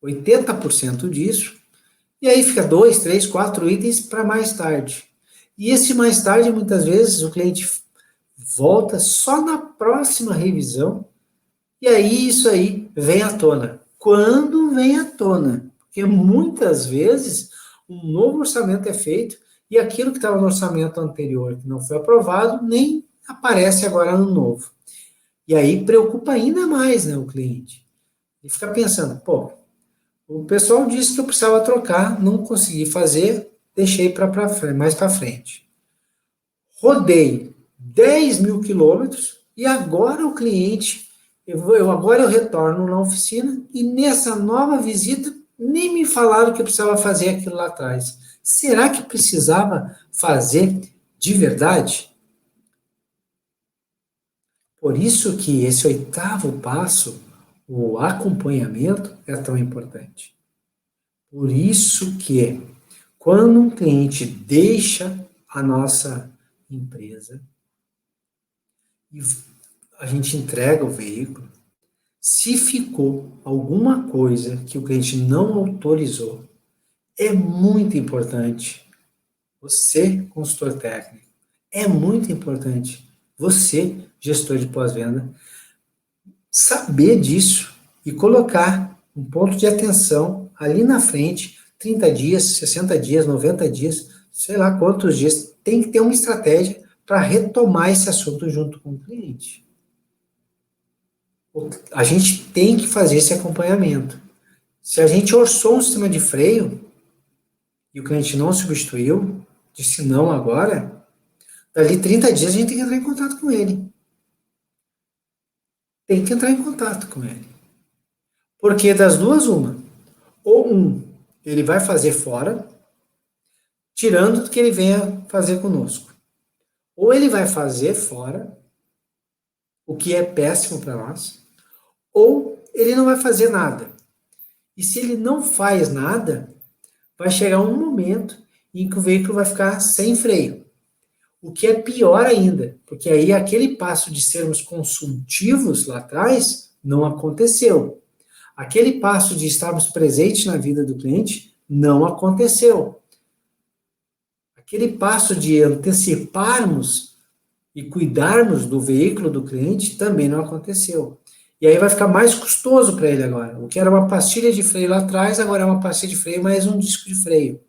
80% disso, E aí fica 2, 3, 4 itens para mais tarde. E esse mais tarde, muitas vezes, o cliente volta só na próxima revisão, e aí isso aí vem à tona. Quando vem à tona? Porque muitas vezes um novo orçamento é feito e aquilo que estava no orçamento anterior, que não foi aprovado, nem aparece agora no novo. E aí preocupa ainda mais, né, o cliente. E fica pensando, pô, o pessoal disse que eu precisava trocar, não consegui fazer, deixei mais para frente. Rodei 10 mil quilômetros e agora o cliente, agora eu retorno na oficina e nessa nova visita nem me falaram que eu precisava fazer aquilo lá atrás. Será que precisava fazer de verdade? Por isso que esse oitavo passo, o acompanhamento, é tão importante. Por isso que quando um cliente deixa a nossa empresa e a gente entrega o veículo, se ficou alguma coisa que o cliente não autorizou, é muito importante você, consultor técnico, é muito importante você, gestor de pós-venda, saber disso e colocar um ponto de atenção ali na frente, 30 dias, 60 dias, 90 dias, sei lá quantos dias, tem que ter uma estratégia para retomar esse assunto junto com o cliente. A gente tem que fazer esse acompanhamento. Se a gente orçou um sistema de freio e o cliente não substituiu, disse não agora, dali 30 dias a gente tem que entrar em contato com ele. Tem que entrar em contato com ele. Porque das duas, uma. Ou ele vai fazer fora, tirando do que ele venha fazer conosco. Ou ele vai fazer fora, o que é péssimo para nós, ou ele não vai fazer nada. E se ele não faz nada, vai chegar um momento em que o veículo vai ficar sem freio. O que é pior ainda, porque aí aquele passo de sermos consultivos lá atrás não aconteceu. Aquele passo de estarmos presentes na vida do cliente não aconteceu. Aquele passo de anteciparmos e cuidarmos do veículo do cliente também não aconteceu. E aí vai ficar mais custoso para ele agora. O que era uma pastilha de freio lá atrás, agora é uma pastilha de freio mais um disco de freio.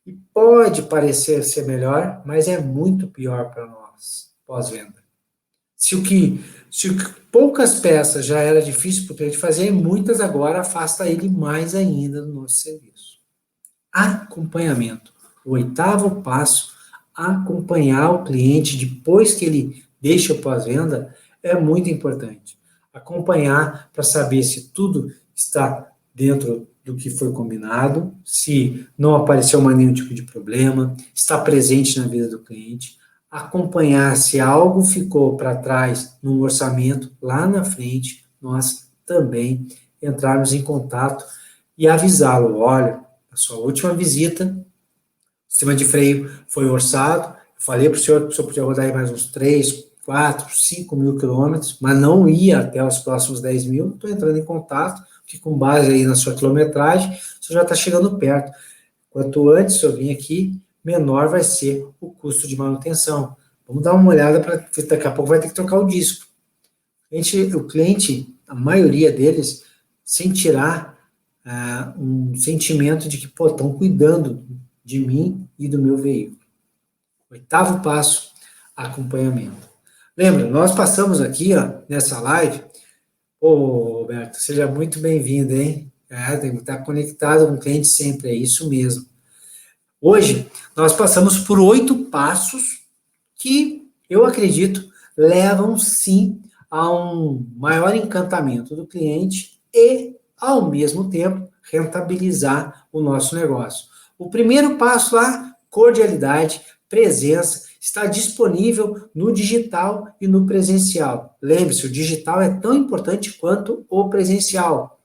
E pode parecer ser melhor, mas é muito pior para nós, pós-venda. Se poucas peças já era difícil para o cliente fazer, muitas agora afasta ele mais ainda do nosso serviço. Acompanhamento. O oitavo passo, acompanhar o cliente depois que ele deixa o pós-venda, é muito importante. Acompanhar para saber se tudo está dentro do que foi combinado, se não apareceu mais nenhum tipo de problema, está presente na vida do cliente, acompanhar se algo ficou para trás no orçamento, lá na frente, nós também entrarmos em contato e avisá-lo, olha, a sua última visita, o sistema de freio foi orçado, eu falei para o senhor que o senhor podia rodar aí mais uns 3, 4, 5 mil quilômetros, mas não ia até os próximos 10 mil, estou entrando em contato, que com base aí na sua quilometragem, o senhor já está chegando perto. Quanto antes o senhor vir aqui, menor vai ser o custo de manutenção. Vamos dar uma olhada, para daqui a pouco vai ter que trocar o disco. O cliente, a maioria deles, sentirá um sentimento de que, pô, estão cuidando de mim e do meu veículo. Oitavo passo, acompanhamento. Lembra, nós passamos aqui, ó, nessa live. Ô, Roberto, seja muito bem-vindo, hein? Tem que estar conectado com o cliente sempre, é isso mesmo. Hoje, nós passamos por 8 passos que, eu acredito, levam, sim, a um maior encantamento do cliente e, ao mesmo tempo, rentabilizar o nosso negócio. O primeiro passo lá, cordialidade, presença, está disponível no digital e no presencial. Lembre-se, o digital é tão importante quanto o presencial.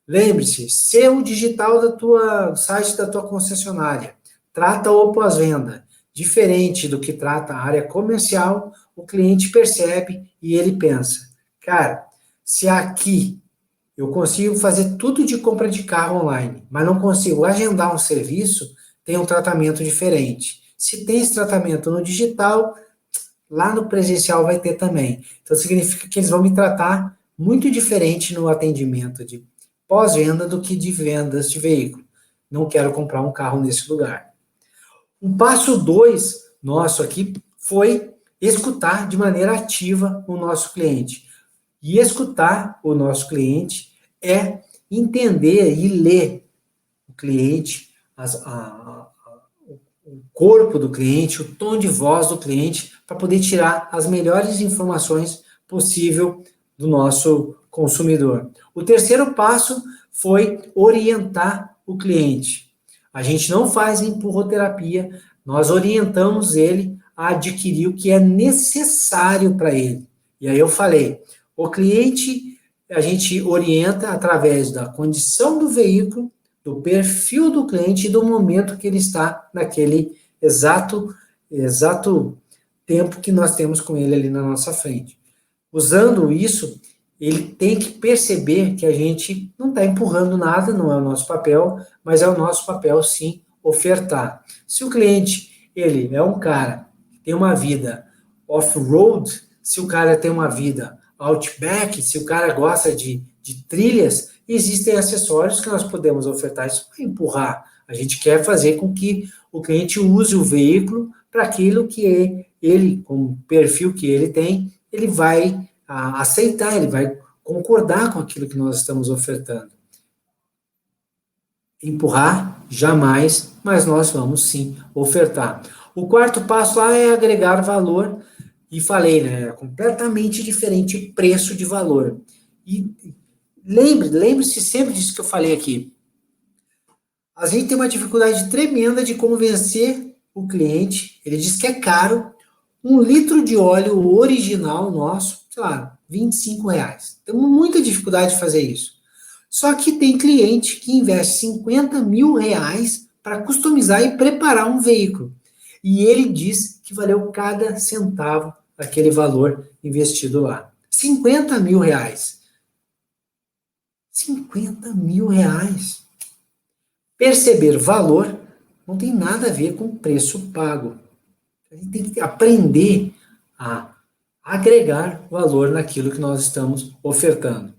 Lembre-se, se o digital do site da tua concessionária trata o pós-venda diferente do que trata a área comercial, o cliente percebe e ele pensa, cara, se aqui eu consigo fazer tudo de compra de carro online, mas não consigo agendar um serviço, tem um tratamento diferente. Se tem esse tratamento no digital, lá no presencial vai ter também. Então, significa que eles vão me tratar muito diferente no atendimento de pós-venda do que de vendas de veículo. Não quero comprar um carro nesse lugar. O passo 2 nosso aqui foi escutar de maneira ativa o nosso cliente. E escutar o nosso cliente é entender e ler o cliente, o corpo do cliente, o tom de voz do cliente, para poder tirar as melhores informações possível do nosso consumidor. O terceiro passo foi orientar o cliente. A gente não faz empurroterapia, nós orientamos ele a adquirir o que é necessário para ele. E aí eu falei, o cliente a gente orienta através da condição do veículo, do perfil do cliente e do momento que ele está naquele exato tempo que nós temos com ele ali na nossa frente. Usando isso, ele tem que perceber que a gente não está empurrando nada, não é o nosso papel, mas é o nosso papel, sim, ofertar. Se o cliente, ele é um cara que tem uma vida off-road, se o cara tem uma vida outback, se o cara gosta de trilhas, existem acessórios que nós podemos ofertar. Isso não é empurrar. A gente quer fazer com que o cliente use o veículo para aquilo que ele, com o perfil que ele tem, ele vai aceitar, ele vai concordar com aquilo que nós estamos ofertando. Empurrar, jamais, mas nós vamos sim ofertar. O quarto passo lá é agregar valor, e falei, né, é completamente diferente preço de valor. E lembre-se sempre disso que eu falei aqui. A gente tem uma dificuldade tremenda de convencer o cliente, ele diz que é caro, 1 litro de óleo original nosso, sei lá, R$ 25. Temos muita dificuldade de fazer isso. Só que tem cliente que investe R$ 50 mil para customizar e preparar um veículo. E ele diz que valeu cada centavo daquele valor investido lá. R$ 50 mil. R$ 50 mil. Perceber valor não tem nada a ver com preço pago. A gente tem que aprender a agregar valor naquilo que nós estamos ofertando.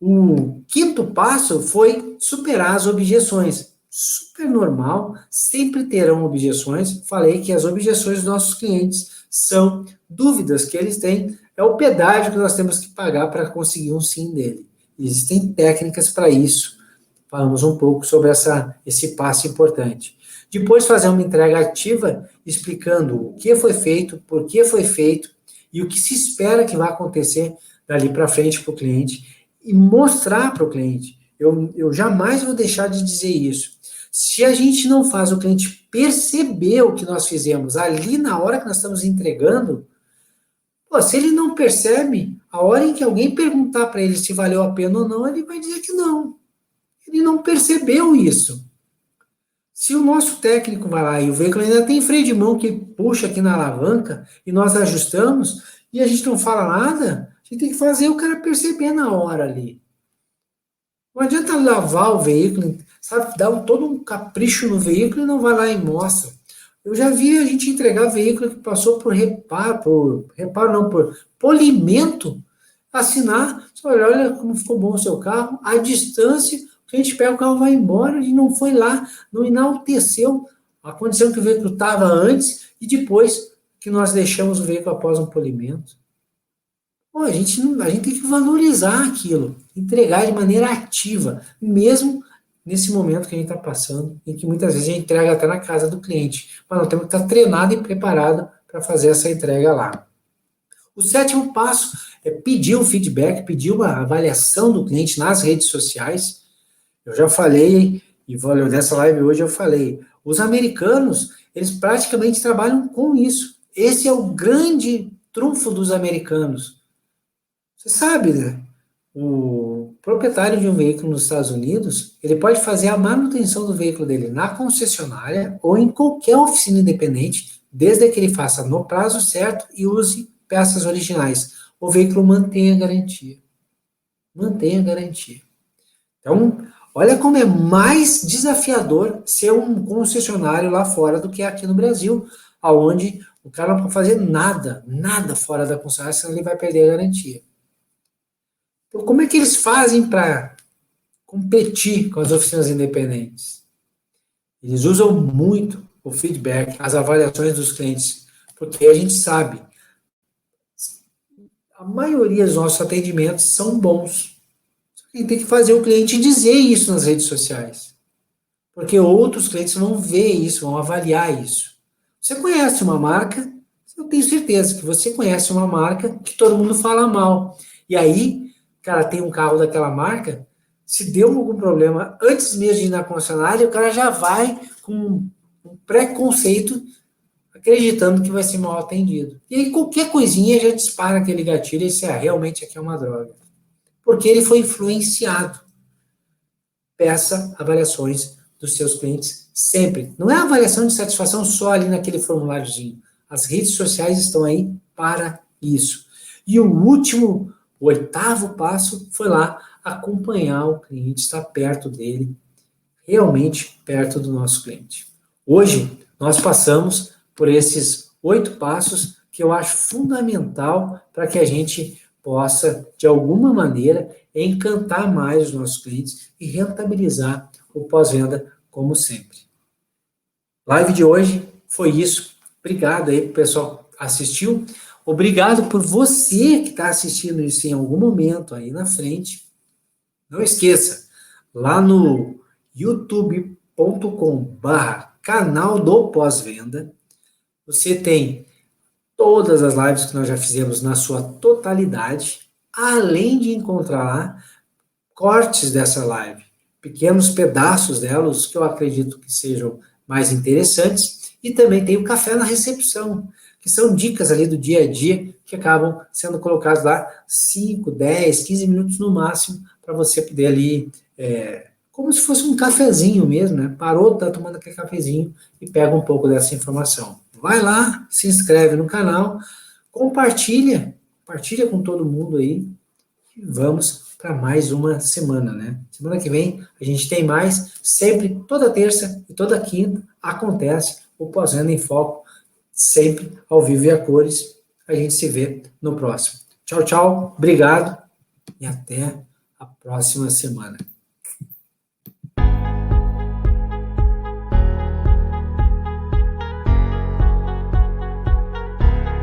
O quinto passo foi superar as objeções. Super normal, sempre terão objeções. Falei que as objeções dos nossos clientes são dúvidas que eles têm, é o pedágio que nós temos que pagar para conseguir um sim dele. Existem técnicas para isso. Falamos um pouco sobre esse passo importante. Depois fazer uma entrega ativa, explicando o que foi feito, por que foi feito e o que se espera que vai acontecer dali para frente para o cliente e mostrar para o cliente. Eu jamais vou deixar de dizer isso. Se a gente não faz o cliente perceber o que nós fizemos ali na hora que nós estamos entregando, se ele não percebe, a hora em que alguém perguntar para ele se valeu a pena ou não, ele vai dizer que não. Ele não percebeu isso. Se o nosso técnico vai lá e o veículo ainda tem freio de mão que puxa aqui na alavanca e nós ajustamos e a gente não fala nada, a gente tem que fazer o cara perceber na hora ali. Não adianta lavar o veículo, sabe, dar todo um capricho no veículo e não vai lá e mostra. Eu já vi a gente entregar veículo que passou por por polimento, assinar, olha como ficou bom o seu carro, a distância, o cliente pega o carro e vai embora, e não foi lá, não enalteceu a condição que o veículo estava antes e depois que nós deixamos o veículo após um polimento. A gente tem que valorizar aquilo, entregar de maneira ativa, mesmo nesse momento que a gente está passando, em que muitas vezes a gente entrega até na casa do cliente, mas nós temos que estar treinado e preparado para fazer essa entrega lá. O sétimo passo é pedir um feedback, pedir uma avaliação do cliente nas redes sociais. Eu já falei, e nessa live hoje eu falei, os americanos, eles praticamente trabalham com isso. Esse é o grande trunfo dos americanos. Você sabe, né? O proprietário de um veículo nos Estados Unidos, ele pode fazer a manutenção do veículo dele na concessionária ou em qualquer oficina independente, desde que ele faça no prazo certo e use peças originais. O veículo mantém a garantia. Mantém a garantia. Então, olha como é mais desafiador ser um concessionário lá fora do que aqui no Brasil, aonde o cara não pode fazer nada fora da concessionária, senão ele vai perder a garantia. Então, como é que eles fazem para competir com as oficinas independentes? Eles usam muito o feedback, as avaliações dos clientes, porque a gente sabe, a maioria dos nossos atendimentos são bons. E tem que fazer o cliente dizer isso nas redes sociais. Porque outros clientes vão ver isso, vão avaliar isso. Você conhece uma marca, eu tenho certeza que você conhece uma marca que todo mundo fala mal. E aí, cara, tem um carro daquela marca, se deu algum problema, antes mesmo de ir na concessionária, o cara já vai com um preconceito, acreditando que vai ser mal atendido. E aí, qualquer coisinha já dispara aquele gatilho e se realmente aqui é uma droga. Porque ele foi influenciado. Peça avaliações dos seus clientes sempre. Não é avaliação de satisfação só ali naquele formuláriozinho. As redes sociais estão aí para isso. E o último, o 8º passo foi lá acompanhar o cliente, estar perto dele, realmente perto do nosso cliente. Hoje, nós passamos por esses 8 passos que eu acho fundamental para que a gente possa, de alguma maneira, encantar mais os nossos clientes e rentabilizar o pós-venda, como sempre. Live de hoje foi isso. Obrigado aí, pessoal que assistiu. Obrigado por você que está assistindo isso em algum momento aí na frente. Não esqueça, lá no youtube.com/canal do pós-venda, você tem todas as lives que nós já fizemos na sua totalidade, além de encontrar lá cortes dessa live, pequenos pedaços delas que eu acredito que sejam mais interessantes, e também tem o café na recepção, que são dicas ali do dia a dia que acabam sendo colocadas lá 5, 10, 15 minutos no máximo para você poder ali, como se fosse um cafezinho mesmo, né? Parou, tá tomando aquele cafezinho e pega um pouco dessa informação. Vai lá, se inscreve no canal, compartilha com todo mundo aí e vamos para mais uma semana, né? Semana que vem a gente tem mais, sempre, toda terça e toda quinta acontece o Pós-Venda em Foco, sempre ao vivo e a cores. A gente se vê no próximo. Tchau, tchau, obrigado e até a próxima semana.